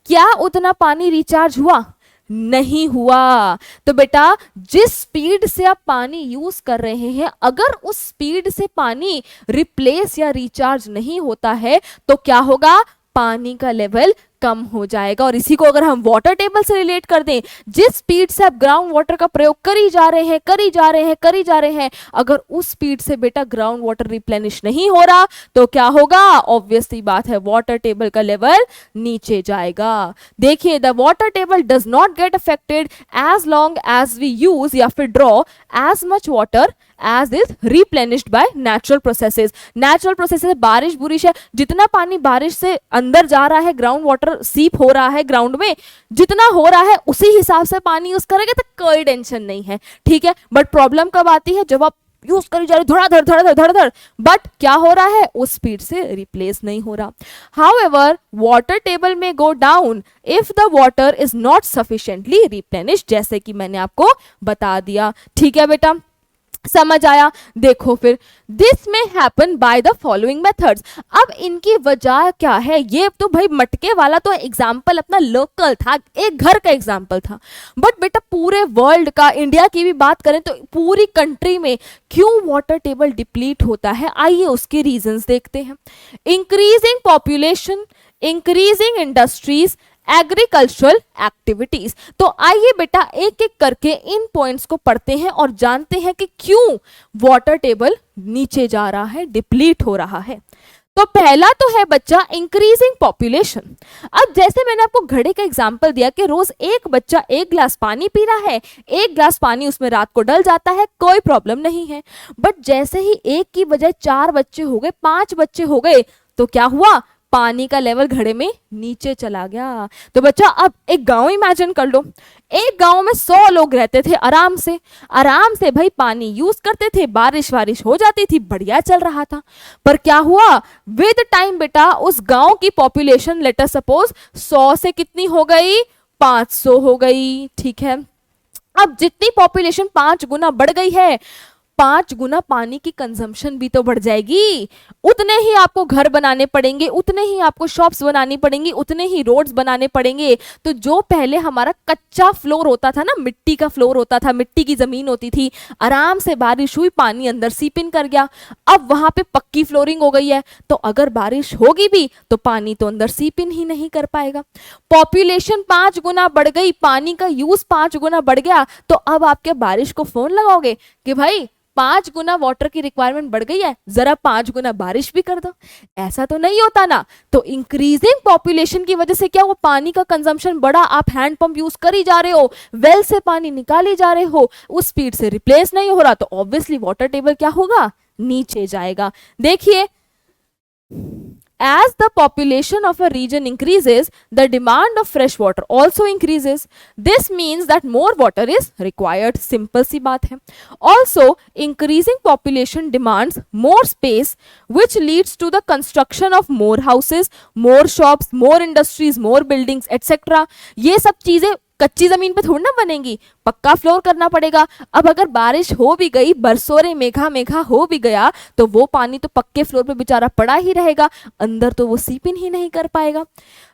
क्या उतना पानी रिचार्ज हुआ? नहीं हुआ। तो बेटा जिस स्पीड से आप पानी यूज कर रहे हैं, अगर उस स्पीड से पानी रिप्लेस या रिचार्ज नहीं होता है तो क्या होगा, पानी का लेवल कम हो जाएगा। और इसी को अगर हम वाटर टेबल से रिलेट कर दें, जिस स्पीड से आप ग्राउंड वाटर का प्रयोग करी जा रहे हैं, करी जा रहे हैं, करी जा रहे हैं, अगर उस स्पीड से बेटा ग्राउंड वाटर रिप्लेनिश नहीं हो रहा तो क्या होगा, ऑब्वियसली बात है, वाटर टेबल का लेवल नीचे जाएगा। देखिए, the water table does not get affected as long as we use या फिर draw as much water as is replenished by natural processes। natural processes, बारिश बुरिश है, जितना पानी बारिश से अंदर जा रहा है, ग्राउंड वाटर सीप हो रहा है ग्राउंड में, जितना हो रहा है उसी हिसाब से पानी यूज करेंगे तो कोई टेंशन नहीं है, ठीक है। बट प्रॉब्लम कब आती है, जब आप यूज करी जा रही धड़ाधड़ धड़ाधड़ धड़ाधड़, बट क्या हो रहा है, उस स्पीड से रिप्लेस नहीं हो रहा। हाउएवर वाटर टेबल में go down if the water is not sufficiently replenished, जैसे कि मैंने आपको बता दिया, ठीक है बेटा। समझ आया? देखो फिर, दिस में happen by the following methods. अब इनकी वजह क्या है? ये तो भाई मटके वाला तो एग्जाम्पल अपना लोकल था, एक घर का एग्जाम्पल था, बट बेटा पूरे वर्ल्ड का, इंडिया की भी बात करें तो पूरी कंट्री में क्यों वाटर टेबल डिप्लीट होता है, आइए उसके रीजंस देखते हैं। Increasing population, increasing industries, agricultural activities. तो आइए बेटा एक एक करके इन पॉइंट्स को पढ़ते हैं और जानते हैं कि क्यों वाटर टेबल नीचे जा रहा है, डिप्लीट हो रहा है। तो पहला तो है बच्चा इंक्रीजिंग पॉपुलेशन। अब जैसे मैंने आपको घड़े का एग्जांपल दिया कि रोज एक बच्चा एक ग्लास पानी पी रहा है, एक ग्लास पानी उसमें रात को डल जाता है, कोई प्रॉब्लम नहीं है, बट जैसे ही एक की बजाय 4 बच्चे हो गए, 5 बच्चे हो गए, तो क्या हुआ? पानी का लेवल घड़े में नीचे चला गया। तो बच्चा अब एक गांव इमेजिन कर लो, एक गांव में 100 लोग रहते थे, आराम से भाई पानी यूज करते थे, बारिश वारिश हो जाती थी, बढ़िया चल रहा था। पर क्या हुआ? विद टाइम बेटा उस गांव की पॉपुलेशन लेट अस सपोज 100 से कितनी हो गई? 500 हो गई। ठीक है, अब जितनी पॉपुलेशन 5 गुना बढ़ गई है, 5 गुना पानी की कंजम्पशन भी तो बढ़ जाएगी, उतने ही आपको घर बनाने पड़ेंगे, उतने ही आपको शॉप्स बनानी पड़ेंगी, उतने ही रोड्स बनाने पड़ेंगे। तो जो पहले हमारा कच्चा फ्लोर होता था ना, मिट्टी का फ्लोर होता था, मिट्टी की जमीन होती थी, आराम से बारिश हुई, पानी अंदर सीप इन कर गया, अब वहां पे पक्की फ्लोरिंग हो गई है, तो अगर बारिश होगी भी तो पानी तो अंदर सीप इन ही नहीं कर पाएगा। पॉपुलेशन 5 गुना बढ़ गई, पानी का यूज 5 गुना बढ़ गया, तो अब आप क्या बारिश को फोन लगाओगे कि भाई 5 गुना वाटर की रिक्वायरमेंट बढ़ गई है, जरा 5 गुना बारिश भी कर दो? ऐसा तो नहीं होता ना। तो इंक्रीजिंग पॉपुलेशन की वजह से क्या हुआ? पानी का कंजम्पशन बढ़ा, आप हैंड पंप यूज कर ही जा रहे हो, वेल से पानी निकाले जा रहे हो, उस स्पीड से रिप्लेस नहीं हो रहा, तो ऑब्वियसली वाटर टेबल क्या होगा? नीचे जाएगा। देखिए, as the population of a region increases, the demand of fresh water also increases. This means that more water is required. Simple सी बात है। Also, increasing population demands more space, which leads to the construction of more houses, more shops, more industries, more buildings, etc. ये सब चीजें कच्ची जमीन पे थोड़ी ना बनेंगी, पक्का फ्लोर करना पड़ेगा। अब अगर बारिश हो भी गई, बरसोरे मेघा मेघा हो भी गया, तो वो पानी तो पक्के फ्लोर पे बेचारा पड़ा ही रहेगा, अंदर तो वो सीप इन ही नहीं कर पाएगा।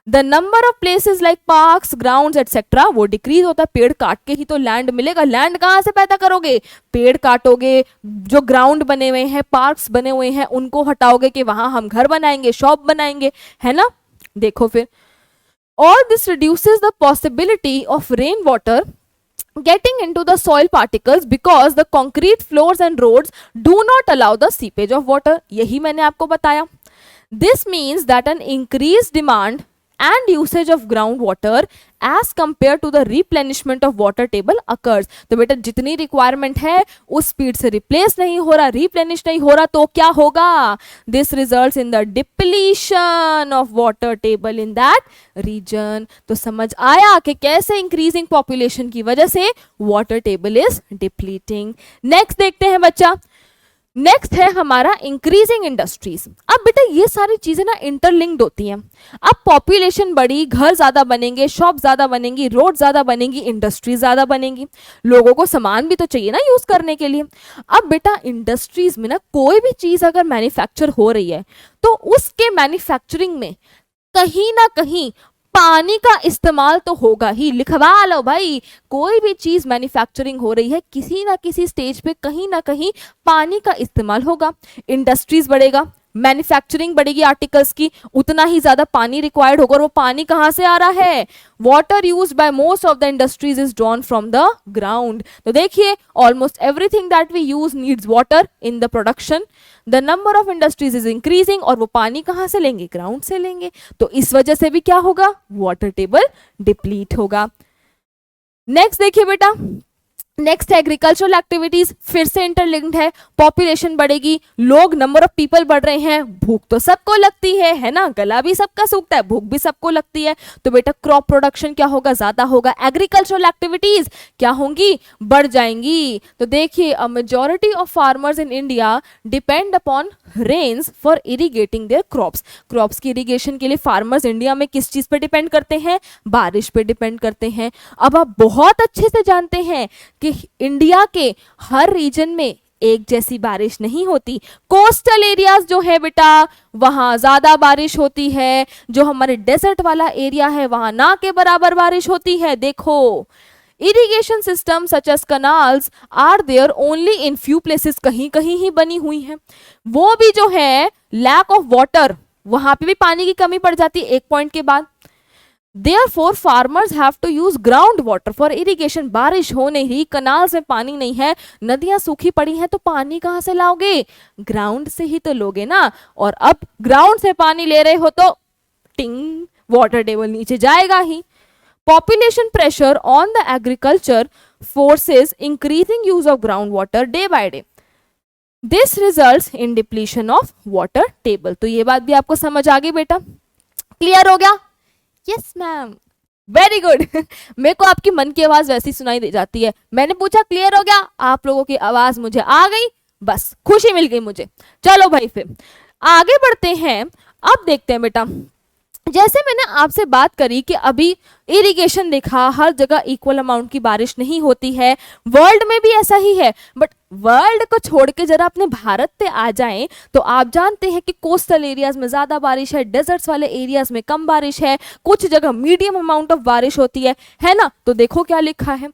The number of places like parks, grounds etcetera वो डिक्रीज होता है। पेड़ काट के ही तो लैंड मिलेगा, लैंड कहाँ से पैदा करोगे? पेड़ काटोगे, जो ग्राउंड बने हुए हैं, पार्क्स बने हुए हैं, उनको हटाओगे कि वहां हम घर बनाएंगे, शॉप बनाएंगे, है ना। देखो फिर, all this reduces the possibility of rainwater getting into the soil particles because the concrete floors and roads do not allow the seepage of water. यही मैंने आपको बताया। This means that an increased demand and usage of groundwater as compared to the replenishment of water table occurs. तो बेटा जितनी रिक्वायरमेंट है उस स्पीड से रिप्लेस नहीं हो रहा, रिप्लेनिश नहीं हो रहा, तो क्या होगा? This results in the depletion of water table in that region. तो समझ आया कि कैसे इंक्रीजिंग पॉपुलेशन की वजह से water table is depleting. Next देखते हैं बच्चा, नेक्स्ट है हमारा इंक्रीजिंग इंडस्ट्रीज। अब बेटा ये सारी चीजें ना इंटरलिंक्ड होती हैं। अब पॉपुलेशन बढ़ी, घर ज्यादा बनेंगे, शॉप ज्यादा बनेंगी, रोड ज्यादा बनेंगी, इंडस्ट्रीज ज्यादा बनेंगी, लोगों को सामान भी तो चाहिए ना यूज करने के लिए। अब बेटा इंडस्ट्रीज में ना कोई भी चीज अगर मैन्युफैक्चर हो रही है तो उसके मैन्युफैक्चरिंग में कहीं ना कहीं पानी का इस्तेमाल तो होगा ही। लिखवा लो भाई, कोई भी चीज मैन्युफैक्चरिंग हो रही है, किसी ना किसी स्टेज पे कहीं ना कहीं पानी का इस्तेमाल होगा। इंडस्ट्रीज बढ़ेगा, मैन्युफैक्चरिंग बढ़ेगी आर्टिकल्स की, उतना ही ज्यादा पानी रिक्वायर्ड होगा। और वो पानी कहां से आ रहा है? Water use by most of the industries is drawn from the ground. तो देखिए, almost everything that we use needs water in the production. The number of industries is increasing, और वो पानी कहां से लेंगे? ग्राउंड से लेंगे। तो इस वजह से भी क्या होगा? वाटर टेबल डिप्लीट होगा। नेक्स्ट देखिए बेटा, नेक्स्ट एग्रीकल्चरल एक्टिविटीज, फिर से इंटरलिंक्ड है। पॉपुलेशन बढ़ेगी, लोग, नंबर ऑफ पीपल बढ़ रहे हैं, भूख तो सबको लगती है ना, गला भी सबका सूखता है, भूख भी सबको लगती है। तो बेटा क्रॉप प्रोडक्शन क्या होगा? ज्यादा होगा। एग्रीकल्चरल एक्टिविटीज क्या होंगी? बढ़ जाएंगी। तो देखिए, a majority of farmers in India depend upon rains for irrigating their crops. Crops की इरिगेशन के लिए फार्मर्स इंडिया में किस चीज पे डिपेंड करते हैं? बारिश पे डिपेंड करते हैं। अब आप बहुत अच्छे से जानते हैं कि इंडिया के हर रीजन में एक जैसी बारिश नहीं होती। कोस्टल एरियाज जो है बेटा वहां ज्यादा बारिश होती है, जो हमारे डेजर्ट वाला एरिया है वहां ना के बराबर बारिश होती है। देखो irrigation system such as canals are there only in few places, कहीं कहीं ही बनी हुई है। वो भी जो है लैक ऑफ वाटर, वहां पे भी पानी की कमी पड़ जाती है एक पॉइंट के बाद। Therefore, farmers have to use ground water for irrigation। बारिश हो नहीं रही, कनाल में पानी नहीं है, नदियां सूखी पड़ी हैं, तो पानी कहां से लाओगे? ग्राउंड से ही तो लोगे ना। और अब ग्राउंड से पानी ले रहे हो तो टिंग वाटर टेबल नीचे जाएगा ही। Population pressure on the agriculture forces increasing use of groundwater day by day. This results in depletion of water table। तो ये बात भी आपको समझ आ गई बेटा, क्लियर हो गया? Yes ma'am, very good. मेरे को आपकी मन की आवाज वैसी सुनाई दे जाती है। मैंने पूछा क्लियर हो गया, आप लोगों की आवाज मुझे आ गई, बस खुशी मिल गई मुझे। चलो भाई फिर आगे बढ़ते हैं। अब देखते हैं बेटा, जैसे मैंने आपसे बात करी कि अभी इरिगेशन देखा, हर जगह इक्वल अमाउंट की बारिश नहीं होती है, वर्ल्ड में भी ऐसा ही है। बट वर्ल्ड को छोड़ के जरा अपने भारत पे आ जाएं तो आप जानते हैं कि कोस्टल एरियाज में ज्यादा बारिश है, डेजर्ट्स वाले एरियाज में कम बारिश है, कुछ जगह मीडियम अमाउंट ऑफ बारिश होती है ना। तो देखो क्या लिखा है,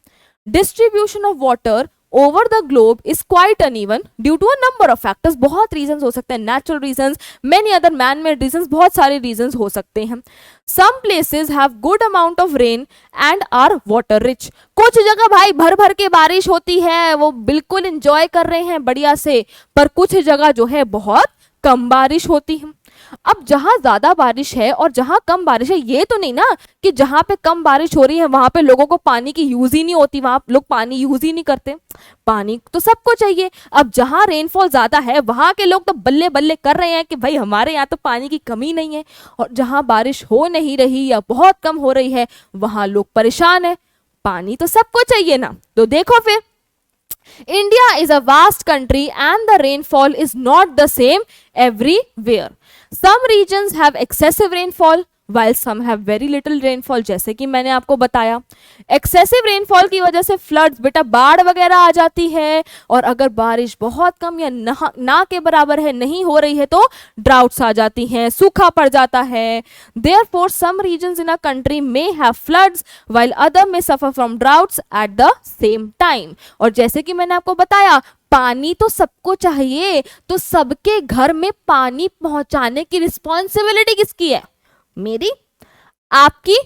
distribution of water over the globe is quite uneven due to a number of factors. बहुत रीजंस हो सकते हैं, natural reasons, many other man made reasons, बहुत सारे रीजंस हो सकते हैं। Some places have good amount of rain and are water rich. कुछ जगह भाई भर भर के बारिश होती है, वो बिल्कुल एंजॉय कर रहे हैं बढ़िया से, पर कुछ जगह जो है बहुत कम बारिश होती है। अब जहां ज्यादा बारिश है और जहां कम बारिश है, ये तो नहीं ना कि जहां पे कम बारिश हो रही है वहां पे लोगों को पानी की यूज ही नहीं होती, वहां लोग पानी यूज ही नहीं करते। पानी तो सबको चाहिए। अब जहां रेनफॉल ज्यादा है वहां के लोग तो बल्ले बल्ले कर रहे हैं कि भाई हमारे यहाँ तो पानी की कमी नहीं है, और जहां बारिश हो नहीं रही या बहुत कम हो रही है वहां लोग परेशान है। पानी तो सबको चाहिए ना। तो देखो फिर, India is a vast country and the rainfall is not the same everywhere. Some regions have excessive rainfall while some have very little rainfall। जैसे कि मैंने आपको बताया, एक्सेसिव रेनफॉल की वजह से फ्लड्स, बेटा बाढ़ वगैरह आ जाती है, और अगर बारिश बहुत कम या ना के बराबर है, नहीं हो रही है, तो ड्राउट्स आ जाती हैं, सूखा पड़ जाता है। Therefore, some regions in a country may have floods while other may suffer from droughts at the same time। और जैसे कि मैंने आपको बताया, पानी तो सबको चाहिए, तो सबके घर में पानी पहुंचाने की रिस्पॉन्सिबिलिटी किसकी है? मेरी? आपकी?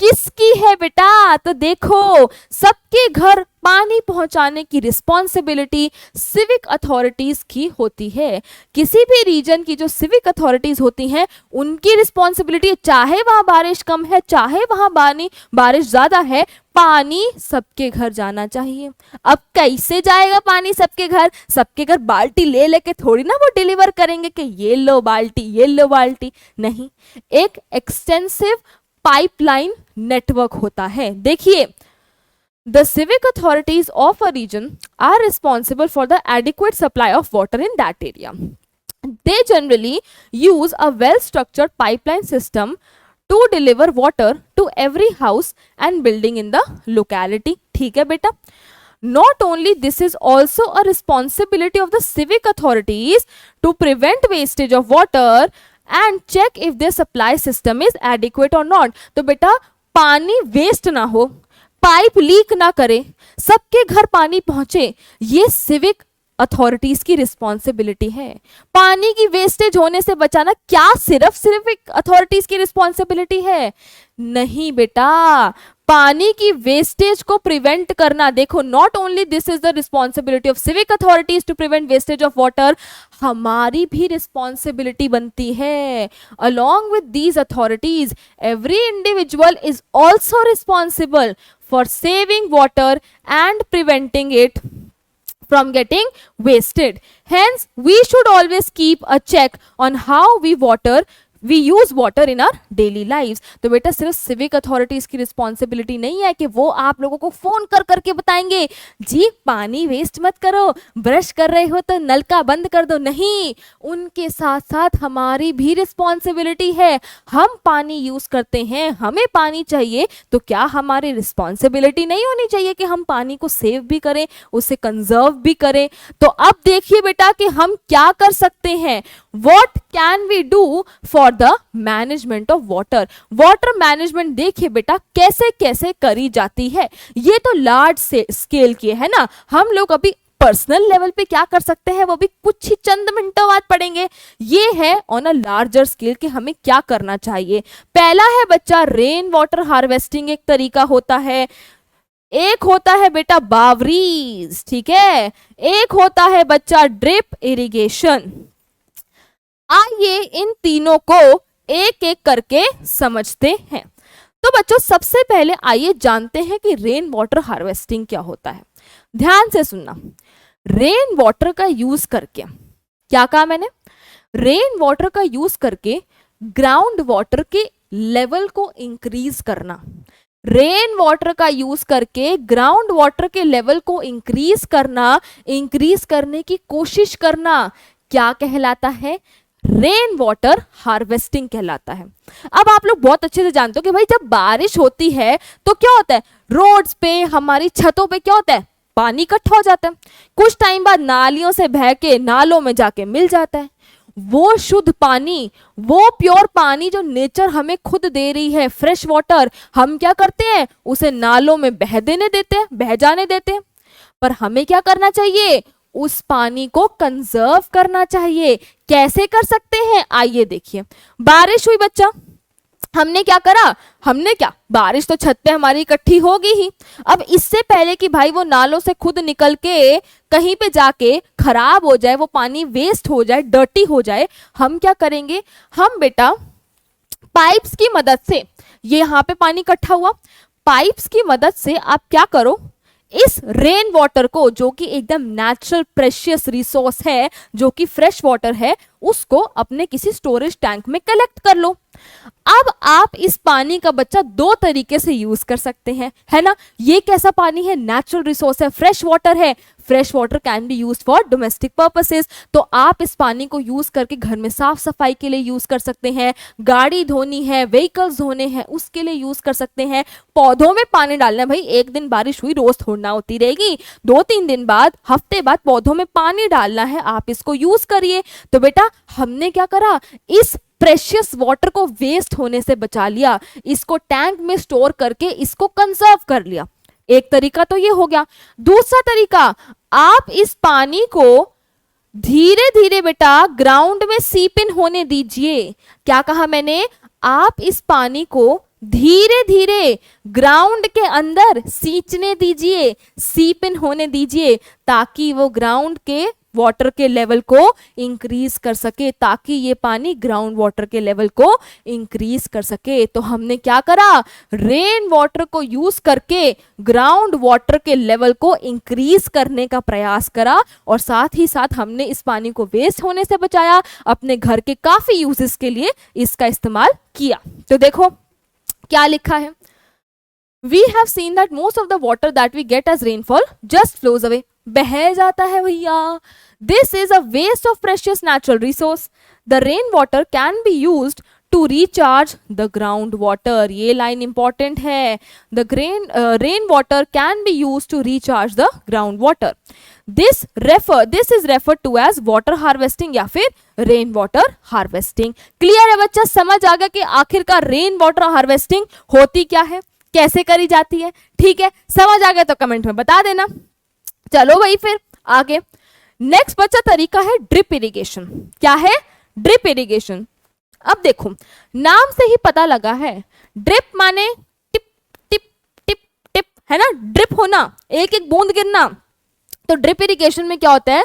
किसकी है बेटा? तो देखो, सबके घर पानी पहुंचाने की रिस्पॉन्सिबिलिटी सिविक अथॉरिटीज की होती है। किसी भी रीजन की जो सिविक अथॉरिटीज होती हैं उनकी रिस्पॉन्सिबिलिटी, चाहे वहां बारिश कम है चाहे वहां बारिश ज्यादा है, पानी सबके घर जाना चाहिए। अब कैसे जाएगा पानी सबके घर? सबके घर बाल्टी ले लेके थोड़ी ना वो डिलीवर करेंगे कि ये लो बाल्टी, ये लो बाल्टी, नहीं। एक एक्सटेंसिव पाइपलाइन नेटवर्क होता है। देखिए, the civic authorities of a region are responsible for the adequate supply of water in that area. They generally use a well-structured pipeline system to deliver water to every house and building in the locality। ठीक है बेटा? Not only this is also a responsibility of the civic authorities to prevent wastage of water and check if their supply system is adequate or not। तो बेटा पानी वेस्ट ना हो, पाइप लीक ना करे, सबके घर पानी पहुंचे, ये सिविक अथॉरिटीज की रिस्पॉन्सिबिलिटी है। पानी की वेस्टेज होने से बचाना क्या सिर्फ एक अथॉरिटीज की रिस्पॉन्सिबिलिटी है? नहीं बेटा, पानी की वेस्टेज को प्रिवेंट करना, देखो, not only this is the responsibility of civic authorities to prevent wastage of water, हमारी भी रिस्पॉन्सिबिलिटी बनती है। Along with these authorities every individual is also responsible for saving water and preventing it from getting wasted. Hence, we should always keep a check on how we water we use water in our daily lives. तो बेटा सिर्फ सिविक अथॉरिटीज की रिस्पॉन्सिबिलिटी नहीं है कि वो आप लोगों को फोन कर करके बताएंगे जी पानी वेस्ट मत करो, ब्रश कर रहे हो तो नल का बंद कर दो, नहीं, उनके साथ साथ हमारी भी रिस्पॉन्सिबिलिटी है। हम पानी यूज करते हैं, हमें पानी चाहिए, तो क्या हमारी रिस्पॉन्सिबिलिटी नहीं होनी चाहिए कि हम पानी को सेव भी करें, उसे कंजर्व भी करें? तो अब देखिए बेटा कि हम क्या कर सकते हैं। What can we do for the management of water? Water management देखिए बेटा कैसे कैसे करी जाती है। ये तो लार्ज स्केल की है ना, हम लोग अभी पर्सनल लेवल पे क्या कर सकते हैं वो भी कुछ ही चंद मिनटों बाद पढ़ेंगे। ये है ऑन अ लार्जर स्केल कि हमें क्या करना चाहिए। पहला है बच्चा रेन वाटर हार्वेस्टिंग, एक तरीका होता है। एक होता है बेटा बावरीज, ठीक है, एक होता है बच्चा ड्रिप इरिगेशन। आइए इन तीनों को एक एक करके समझते हैं। तो बच्चों सबसे पहले आइए जानते हैं कि रेन वाटर हार्वेस्टिंग क्या होता है। ध्यान से सुनना, रेन वाटर का यूज करके, क्या कहा मैंने, रेन वाटर का यूज करके ग्राउंड वाटर के लेवल को इंक्रीज करना। रेन वाटर का यूज करके ग्राउंड वाटर के लेवल को इंक्रीज करना, इंक्रीज करने की कोशिश करना, क्या कहलाता है, रेन वाटर हार्वेस्टिंग कहलाता है। अब आप लोग बहुत अच्छे से जानते हो कि भाई जब बारिश होती है तो क्या होता है, रोड्स पे, हमारी छतों पे क्या होता है, पानी इकट्ठा हो जाता है, कुछ टाइम बाद नालियों से बह के नालों में जाके मिल जाता है। वो शुद्ध पानी, वो प्योर पानी जो नेचर हमें खुद दे रही है, फ्रेश वाटर, हम क्या करते हैं, उसे नालों में बह जाने देते हैं। पर हमें क्या करना चाहिए, उस पानी को कंजर्व करना चाहिए। कैसे कर सकते हैं, आइए देखिए। बारिश हुई बच्चा, हमने क्या करा, हमने क्या, बारिश तो छत पे हमारी इकट्ठी होगी ही। अब इससे पहले कि भाई वो नालों से खुद निकल के कहीं पे जाके खराब हो जाए, वो पानी वेस्ट हो जाए, डर्टी हो जाए, हम क्या करेंगे, हम बेटा पाइप्स की मदद से, ये यहाँ पे पानी इकट्ठा हुआ, पाइप्स की मदद से आप क्या करो, इस रेन वाटर को, जो कि एकदम नेचुरल प्रेशियस रिसोर्स है, जो कि फ्रेश वाटर है, उसको अपने किसी स्टोरेज टैंक में कलेक्ट कर लो। अब आप इस पानी का बच्चा दो तरीके से यूज कर सकते हैं, है ना। ये कैसा पानी है, नेचुरल रिसोर्स है, फ्रेश वाटर है, fresh water can B use for domestic purposes. तो आप इस पानी को यूज करके घर में साफ सफाई के लिए यूज कर सकते हैं, गाड़ी धोनी है, व्हीकल्स धोने हैं, उसके लिए यूज कर सकते हैं। पौधों में पानी डालना है, भाई एक दिन बारिश हुई रोज थोड़ना होती रहेगी, 2-3 दिन बाद, हफ्ते बाद पौधों में पानी डालना है, आप इसको यूज करिए। तो बेटा हमने क्या करा, इस प्रेशियस वाटर को वेस्ट होने से बचा लिया, इसको टैंक में स्टोर करके इसको कंजर्व कर लिया। एक तरीका तो ये हो गया। दूसरा तरीका, आप इस पानी को धीरे धीरे बेटा ग्राउंड में सीप इन होने दीजिए। क्या कहा मैंने, आप इस पानी को धीरे धीरे ग्राउंड के अंदर सींचने दीजिए, सीप इन होने दीजिए, ताकि वो ग्राउंड के वाटर के लेवल को इंक्रीज कर सके, ताकि ये पानी ग्राउंड वाटर के लेवल को इंक्रीज कर सके। तो हमने क्या करा, रेन वाटर को यूज करके ग्राउंड वाटर के लेवल को इंक्रीज करने का प्रयास करा, और साथ ही साथ हमने इस पानी को वेस्ट होने से बचाया, अपने घर के काफी यूजेस के लिए इसका इस्तेमाल किया। तो देखो क्या लिखा है, We have seen that most of the water that we get as rainfall just flows away. बह जाता है भैया. This is a waste of precious natural resource. The rainwater can be used to recharge the groundwater. ये line important है. The rainwater can be used to recharge the groundwater. This is referred to as water harvesting या फिर रेन वाटर हार्वेस्टिंग. क्लियर है बच्चा, समझ आ गया कि आखिरकार रेन वाटर हार्वेस्टिंग होती क्या है, कैसे करी जाती है. ठीक है, समझ आ गया तो कमेंट में बता देना. चलो भाई फिर आगे. नेक्स्ट बच्चा तरीका है ड्रिप इरिगेशन. क्या है? Drip irrigation. अब देखो नाम से ही पता लगा है, ड्रिप माने टिप टिप टिप टिप, है ना, ड्रिप होना, एक एक बूंद गिरना. तो ड्रिप इरिगेशन में क्या होता है,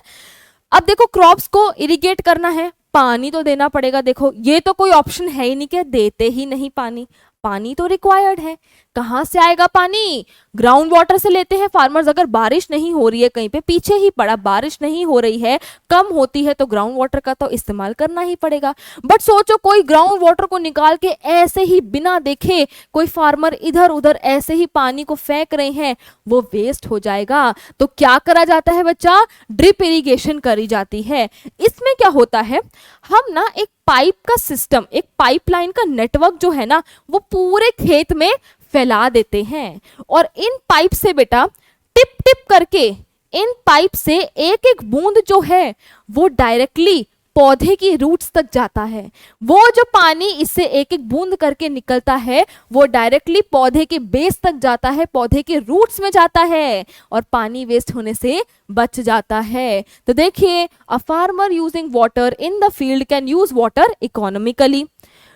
अब देखो क्रॉप्स को इरिगेट करना है, पानी तो देना पड़ेगा. देखो ये तो कोई ऑप्शन है ही नहीं कि देते ही नहीं पानी, पानी तो रिक्वायर्ड है. कहाँ से आएगा पानी? ग्राउंड वाटर से लेते हैं फार्मर्स। अगर बारिश नहीं हो रही है, कहीं पे पीछे ही पड़ा, बारिश नहीं हो रही है, कम होती है, तो ग्राउंड वाटर का तो इस्तेमाल करना ही पड़ेगा। बट सोचो कोई ग्राउंड वाटर को निकाल के ऐसे ही बिना देखे कोई फार्मर इधर उधर ऐसे ही पानी को फेंक रहे हैं, वो वेस्ट हो जाएगा। तो क्या करा जाता है बच्चा? ड्रिप इरिगेशन करी जाती है। इसमें क्या होता है, हम ना एक पाइप का सिस्टम, एक पाइपलाइन का नेटवर्क जो है ना, वो पूरे खेत में फैला देते हैं। और इन पाइप से बेटा टिप टिप करके, इन पाइप से एक एक बूंद जो है वो डायरेक्टली पौधे की रूट्स तक जाता है। वो जो पानी इससे एक एक बूंद करके निकलता है वो डायरेक्टली पौधे के बेस तक जाता है, पौधे के रूट्स में जाता है, और पानी वेस्ट होने से बच जाता है। तो देखिए, a farmer using water in the field can use water economically.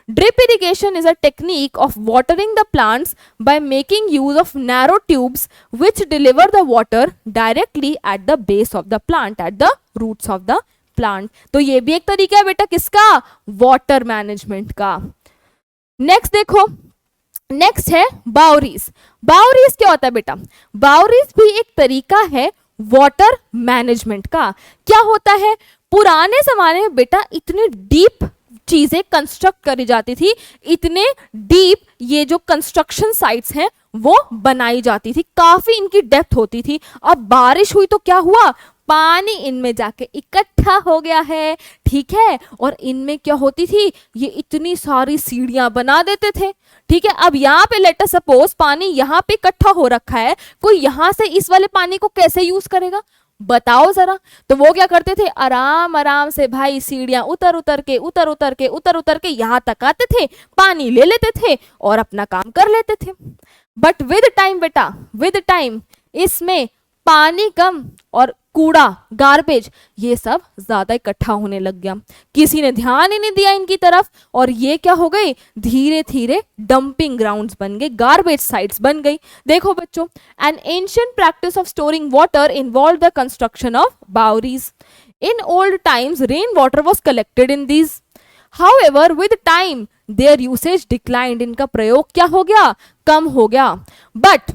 Drip irrigation is a technique of watering the plants by making use of narrow tubes which deliver the water directly at the base of the plant, at the roots of the plant. तो ये भी एक तरीका है बेटा किसका? वाटर मैनेजमेंट का। नेक्स्ट देखो, नेक्स्ट है बाउरीज। बाउरीज क्या होता है बेटा? बाउरीज भी एक तरीका है वाटर मैनेजमेंट का। क्या होता है, पुराने जमाने में बेटा इतनी डीप चीजें कंस्ट्रक्ट करी जाती थी, इतने डीप ये जो कंस्ट्रक्शन साइट्स हैं वो बनाई जाती थी, काफी इनकी डेप्थ होती थी। अब बारिश हुई तो क्या हुआ, पानी इनमें जाके इकट्ठा हो गया है, ठीक है। और इनमें क्या होती थी, ये इतनी सारी सीढ़ियां बना देते थे, ठीक है। अब यहाँ पे लेट अस सपोज पानी यहाँ पे इकट्ठा हो रखा है, कोई यहाँ से इस वाले पानी को कैसे यूज करेगा बताओ जरा। तो वो क्या करते थे, आराम आराम से भाई सीढ़ियां उतर उतर के यहाँ तक आते थे, पानी ले लेते थे और अपना काम कर लेते थे। बट विद टाइम बेटा, विद टाइम इसमें पानी कम और कूड़ा, गार्बेज, ये सब ज्यादा इकट्ठा होने लग गया। किसी ने ध्यान ही नहीं दिया इनकी तरफ, और ये क्या हो गई, धीरे धीरे डंपिंग ग्राउंड्स बन गए, गार्बेज साइट्स बन गई। देखो बच्चों, an ancient practice of storing water involve the construction of baoris. In old times rain water was collected in these, however with time their usage declined. इनका प्रयोग क्या हो गया, कम हो गया। बट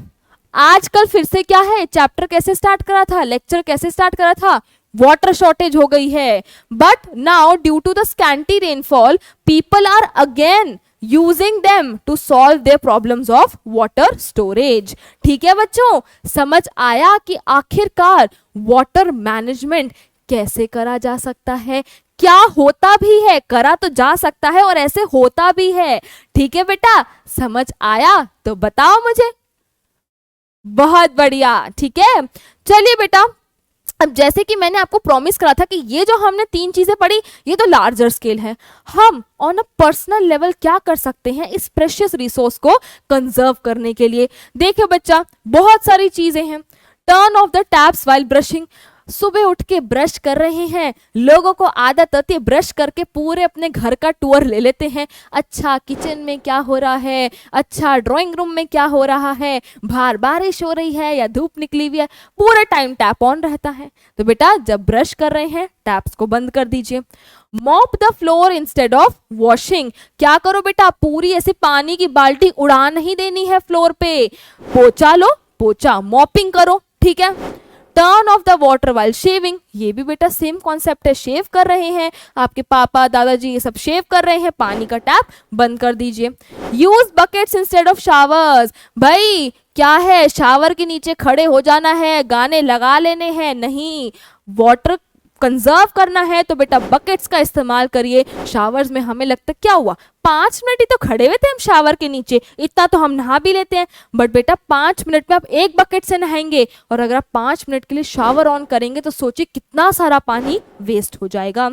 आजकल फिर से क्या है, चैप्टर कैसे स्टार्ट करा था, लेक्चर कैसे स्टार्ट करा था, वाटर शॉर्टेज हो गई है। But now due to the scanty rainfall people are again using them to solve their problems of water storage. ठीक है बच्चों, समझ आया कि आखिरकार वाटर मैनेजमेंट कैसे करा जा सकता है, क्या होता भी है, करा तो जा सकता है और ऐसे होता भी है। ठीक है बेटा, समझ आया तो बताओ मुझे। बहुत बढ़िया, ठीक है। चलिए बेटा, अब जैसे कि मैंने आपको प्रॉमिस करा था कि ये जो हमने 3 चीजें पढ़ी ये तो लार्जर स्केल है, हम ऑन अ पर्सनल लेवल क्या कर सकते हैं इस प्रेशियस रिसोर्स को कंजर्व करने के लिए। देखिए बच्चा, बहुत सारी चीजें हैं। Turn off the taps while brushing, सुबह उठ के ब्रश कर रहे हैं, लोगों को आदत होती है ब्रश करके पूरे अपने घर का टूर ले लेते हैं। अच्छा किचन में क्या हो रहा है, अच्छा ड्राइंग रूम में क्या हो रहा है, बाहर बारिश हो रही है या धूप निकली हुई है, पूरे टाइम टैप ऑन रहता है। तो बेटा जब ब्रश कर रहे हैं टैप्स को बंद कर दीजिए। Mop the floor instead of washing, क्या करो बेटा, पूरी ऐसे पानी की बाल्टी उड़ा नहीं देनी है फ्लोर पे, पोछा लो, पोछा मॉपिंग करो, ठीक है। Turn off the water while shaving, ये भी बेटा सेम कॉन्सेप्ट है, शेव कर रहे हैं, आपके पापा दादाजी ये सब शेव कर रहे हैं, पानी का टैप बंद कर दीजिए। Use buckets instead of showers, भाई क्या है, शावर के नीचे खड़े हो जाना है, गाने लगा लेने हैं, नहीं, वाटर कंजर्व करना है तो बेटा बकेट्स का इस्तेमाल करिए। शावर्स में हमें लगता है क्या हुआ, 5 मिनट ही तो खड़े हुए थे हम शावर के नीचे, इतना तो हम नहा भी लेते हैं, बट बेटा 5 मिनट में आप एक बकेट से नहाएंगे, और अगर आप 5 मिनट के लिए शावर ऑन करेंगे तो सोचिए कितना सारा पानी वेस्ट हो जाएगा।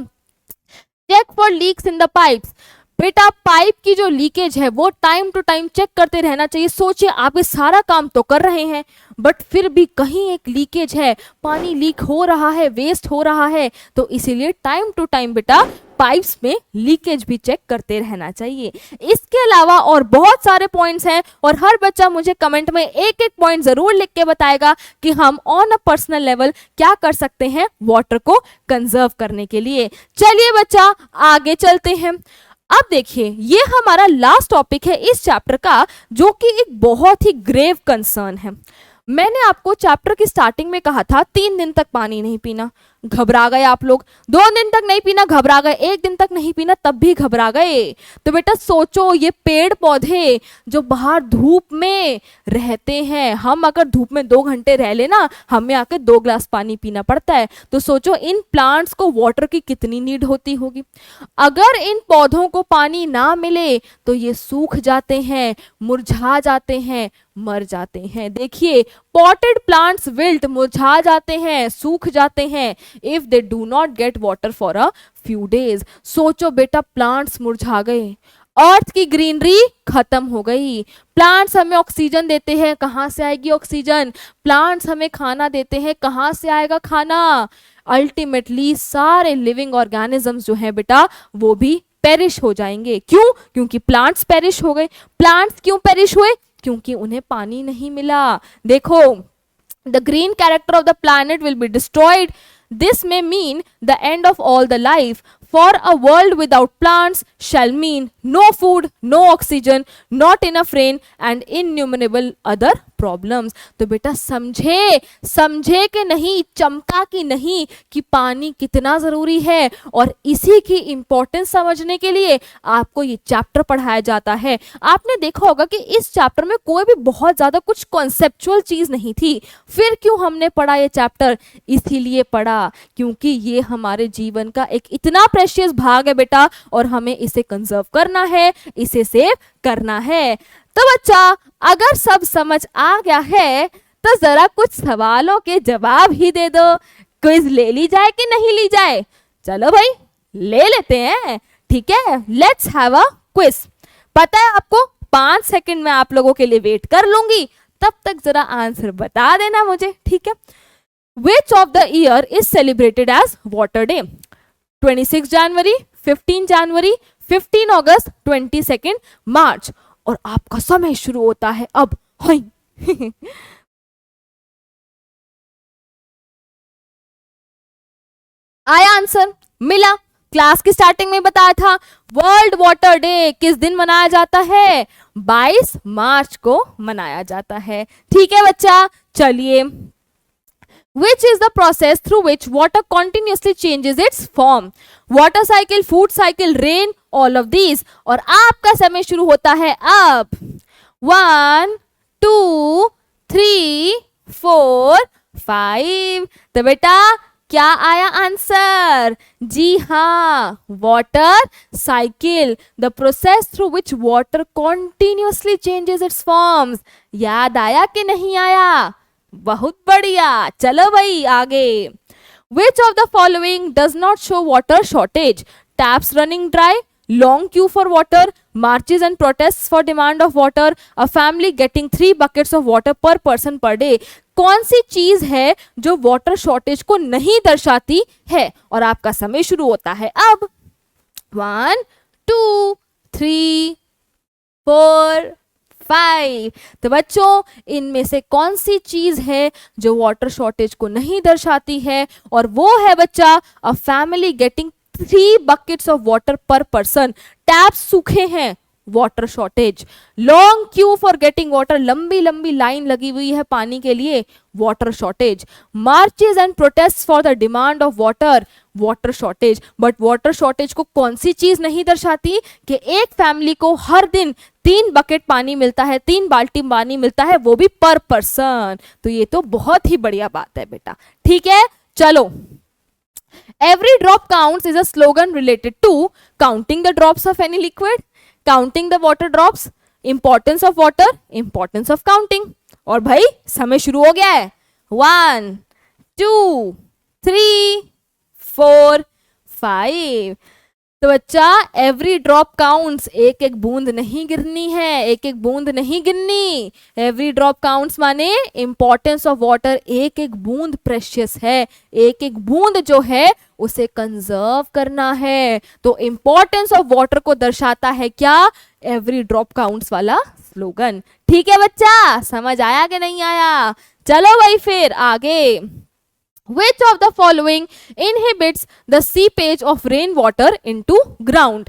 Check for leaks in the pipes, बेटा पाइप की जो लीकेज है वो टाइम टू टाइम चेक करते रहना चाहिए। सोचिए आप ये सारा काम तो कर रहे हैं बट फिर भी कहीं एक लीकेज है, पानी लीक हो रहा है, वेस्ट हो रहा है, तो इसीलिए टाइम टू टाइम बेटा पाइप्स में लीकेज भी चेक करते रहना चाहिए। इसके अलावा और बहुत सारे पॉइंट्स हैं और हर बच्चा मुझे कमेंट में एक एक पॉइंट जरूर लिख के बताएगा कि हम ऑन अ पर्सनल लेवल क्या कर सकते हैं वाटर को कंजर्व करने के लिए। चलिए बच्चा आगे चलते हैं। अब देखिए ये हमारा लास्ट टॉपिक है इस चैप्टर का, जो कि एक बहुत ही ग्रेव कंसर्न है। मैंने आपको चैप्टर की स्टार्टिंग में कहा था 3 दिन तक पानी नहीं पीना, घबरा गए आप लोग। 2 दिन तक नहीं पीना, घबरा गए। 1 दिन तक नहीं पीना, तब भी घबरा गए। तो बेटा सोचो, ये पेड़ पौधे जो बाहर धूप में रहते हैं, हम अगर धूप में 2 घंटे रह लेना, हमें आकर 2 ग्लास पानी पीना पड़ता है। तो सोचो इन प्लांट्स को वाटर की कितनी नीड होती होगी। अगर इन पौधों को पानी ना मिले तो ये सूख जाते हैं, मुरझा जाते हैं, मर जाते हैं। देखिए पॉटेड प्लांट्स विल्ट, मुरझा जाते हैं, सूख जाते हैं if they do not get water for a few days. सोचो बेटा, प्लांट्स मुरझा गए, अर्थ की ग्रीनरी खत्म हो गई। प्लांट्स हमें ऑक्सीजन देते हैं, कहां से आएगी ऑक्सीजन? प्लांट्स हमें खाना देते हैं, कहां से आएगा खाना? अल्टीमेटली सारे लिविंग ऑर्गेनिजम्स जो हैं बेटा वो भी पेरिश हो जाएंगे। क्यों? क्योंकि प्लांट्स पेरिश हो गए। प्लांट्स क्यों पेरिश हुए? क्योंकि उन्हें पानी नहीं मिला। देखो, the green character of the planet will be destroyed. This may mean the end of all the life. For a world without plants shall mean no food, no oxygen, not enough rain and innumerable other problems. तो बेटा समझे कि नहीं, चमका कि नहीं कि पानी कितना जरूरी है। और इसी की इंपॉर्टेंस समझने के लिए आपको ये चैप्टर पढ़ाया जाता है। आपने देखा होगा कि इस चैप्टर में कोई भी बहुत ज्यादा कुछ कॉन्सेप्चुअल चीज नहीं थी। फिर क्यों हमने पढ़ा ये चैप्टर? इसीलिए पढ़ा क्योंकि ये हमारे जीवन का एक इतना प्रेशियस भाग है बेटा, और हमें इसे कंजर्व करना है, इसे सेव करना है। तो बच्चा अगर सब समझ आ गया है तो जरा कुछ सवालों के जवाब ही दे दो। क्विज ले ली जाए कि नहीं ली जाए? चलो भाई ले लेते हैं, ठीक है। Let's have a quiz. पता है आपको 5 सेकंड में आप लोगों के लिए वेट कर लूंगी, तब तक जरा आंसर बता देना मुझे, ठीक है। Which of the year is celebrated as Water Day? 26 जनवरी, 15 जनवरी, 15 अगस्त, 22 मार्च। और आपका समय शुरू होता है अब। आया आंसर? मिला? क्लास की स्टार्टिंग में बताया था वर्ल्ड वाटर डे किस दिन मनाया जाता है? 22 मार्च को मनाया जाता है, ठीक है बच्चा। चलिए, which is the process through which water continuously changes its form? Water cycle, food cycle, rain, all of these। और आपका समय शुरू होता है अब। 1 2 3 4 5। तो बेटा क्या आया आंसर? जी हाँ, water cycle, the process through which water continuously changes it's forms. याद आया कि नहीं आया? बहुत बढ़िया। चलो भाई आगे। Which of the following does not show water shortage? Taps running dry, long queue for water, marches and protests for demand of water, a family getting 3 buckets of water per person per day। कौन सी चीज है जो वाटर शॉर्टेज को नहीं दर्शाती है? और आपका समय शुरू होता है अब। 1 2 3 4 5। तो बच्चों इनमें से कौन सी चीज है जो वाटर शॉर्टेज को नहीं दर्शाती है? और वो है बच्चा a family getting 3 buckets of water पर पर्सन। टैप्स सूखे हैं, water shortage. Long Q for getting water, लंबी लंबी लाइन लगी हुई है पानी के लिए, water shortage. Marches and protest for the demand of water, water shortage. But water shortage को कौन सी चीज नहीं दर्शाती? कि एक फैमिली को हर दिन 3 बकेट पानी मिलता है, 3 बाल्टी पानी मिलता है, वो भी पर पर्सन। तो ये तो बहुत ही बढ़िया बात है बेटा, ठीक है। चलो, every drop counts is a slogan related to counting the drops of any liquid, counting the water drops, importance of water, importance of counting। और भाई समय शुरू हो गया है। 1 2 3 4 5। तो बच्चा एवरी ड्रॉप काउंट्स, एक एक बूंद नहीं गिरनी है, एक एक बूंद नहीं गिननी। एवरी ड्रॉप काउंट्स माने इंपॉर्टेंस ऑफ वाटर, एक एक बूंद प्रेशियस है, एक एक बूंद जो है उसे कंजर्व करना है। तो इंपॉर्टेंस ऑफ वाटर को दर्शाता है क्या? एवरी ड्रॉप काउंट्स वाला स्लोगन, ठीक है बच्चा। समझ आया कि नहीं आया? चलो भाई फिर आगे। Which of the following inhibits the seepage of rainwater into ground?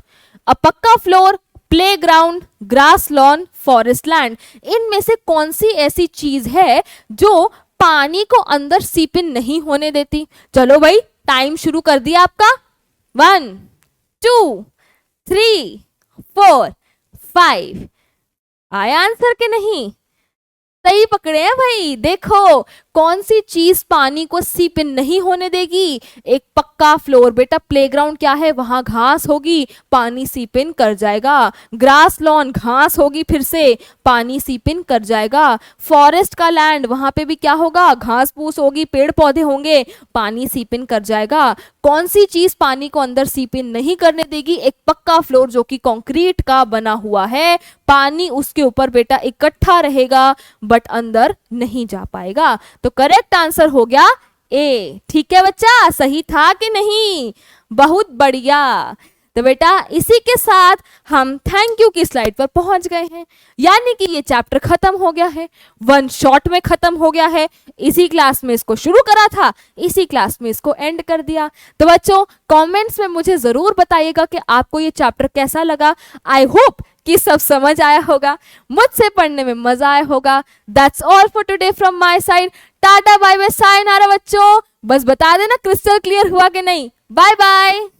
अ पक्का floor, playground, grass lawn, forest land. इनमें से कौन सी ऐसी चीज है जो पानी को अंदर सीप इन नहीं होने देती? चलो भाई, टाइम शुरू कर दिया आपका। 1 2 3 4 5। आया आंसर के नहीं? सही पकड़े हैं भाई। देखो कौन सी चीज पानी को सीप इन नहीं होने देगी? एक पक्का फ्लोर। बेटा प्लेग्राउंड क्या है? वहां घास होगी, पानी सीप इन कर जाएगा। ग्रास लॉन, घास होगी, फिर से पानी सीप इन कर जाएगा। फॉरेस्ट का लैंड, वहां पे भी क्या होगा? घास फूस होगी, पेड़ पौधे होंगे, पानी सीप इन कर जाएगा। कौन सी चीज पानी को अंदर सीप इन नहीं करने देगी? एक पक्का फ्लोर जो कि कंक्रीट का बना हुआ है। पानी उसके ऊपर बेटा इकट्ठा रहेगा बट अंदर नहीं जा पाएगा। तो करेक्ट आंसर हो गया ए। ठीक है बच्चा, सही था कि नहीं? बहुत बढ़िया। तो बेटा इसी के साथ हम थैंक यू की स्लाइड पर पहुंच गए हैं, यानी कि ये चैप्टर खत्म हो गया है, वन शॉट में खत्म हो गया है। इसी क्लास में इसको शुरू करा था, इसी क्लास में इसको एंड कर दिया। तो बच्चों कमेंट्स में मुझे जरूर बताइएगा कि आपको ये चैप्टर कैसा लगा। आई होप कि सब समझ आया होगा, मुझसे पढ़ने में मजा आया होगा। That's all for today from my side. Tata bye bye, sayonara बच्चों। बस बता देना क्रिस्टल क्लियर हुआ कि नहीं। Bye bye.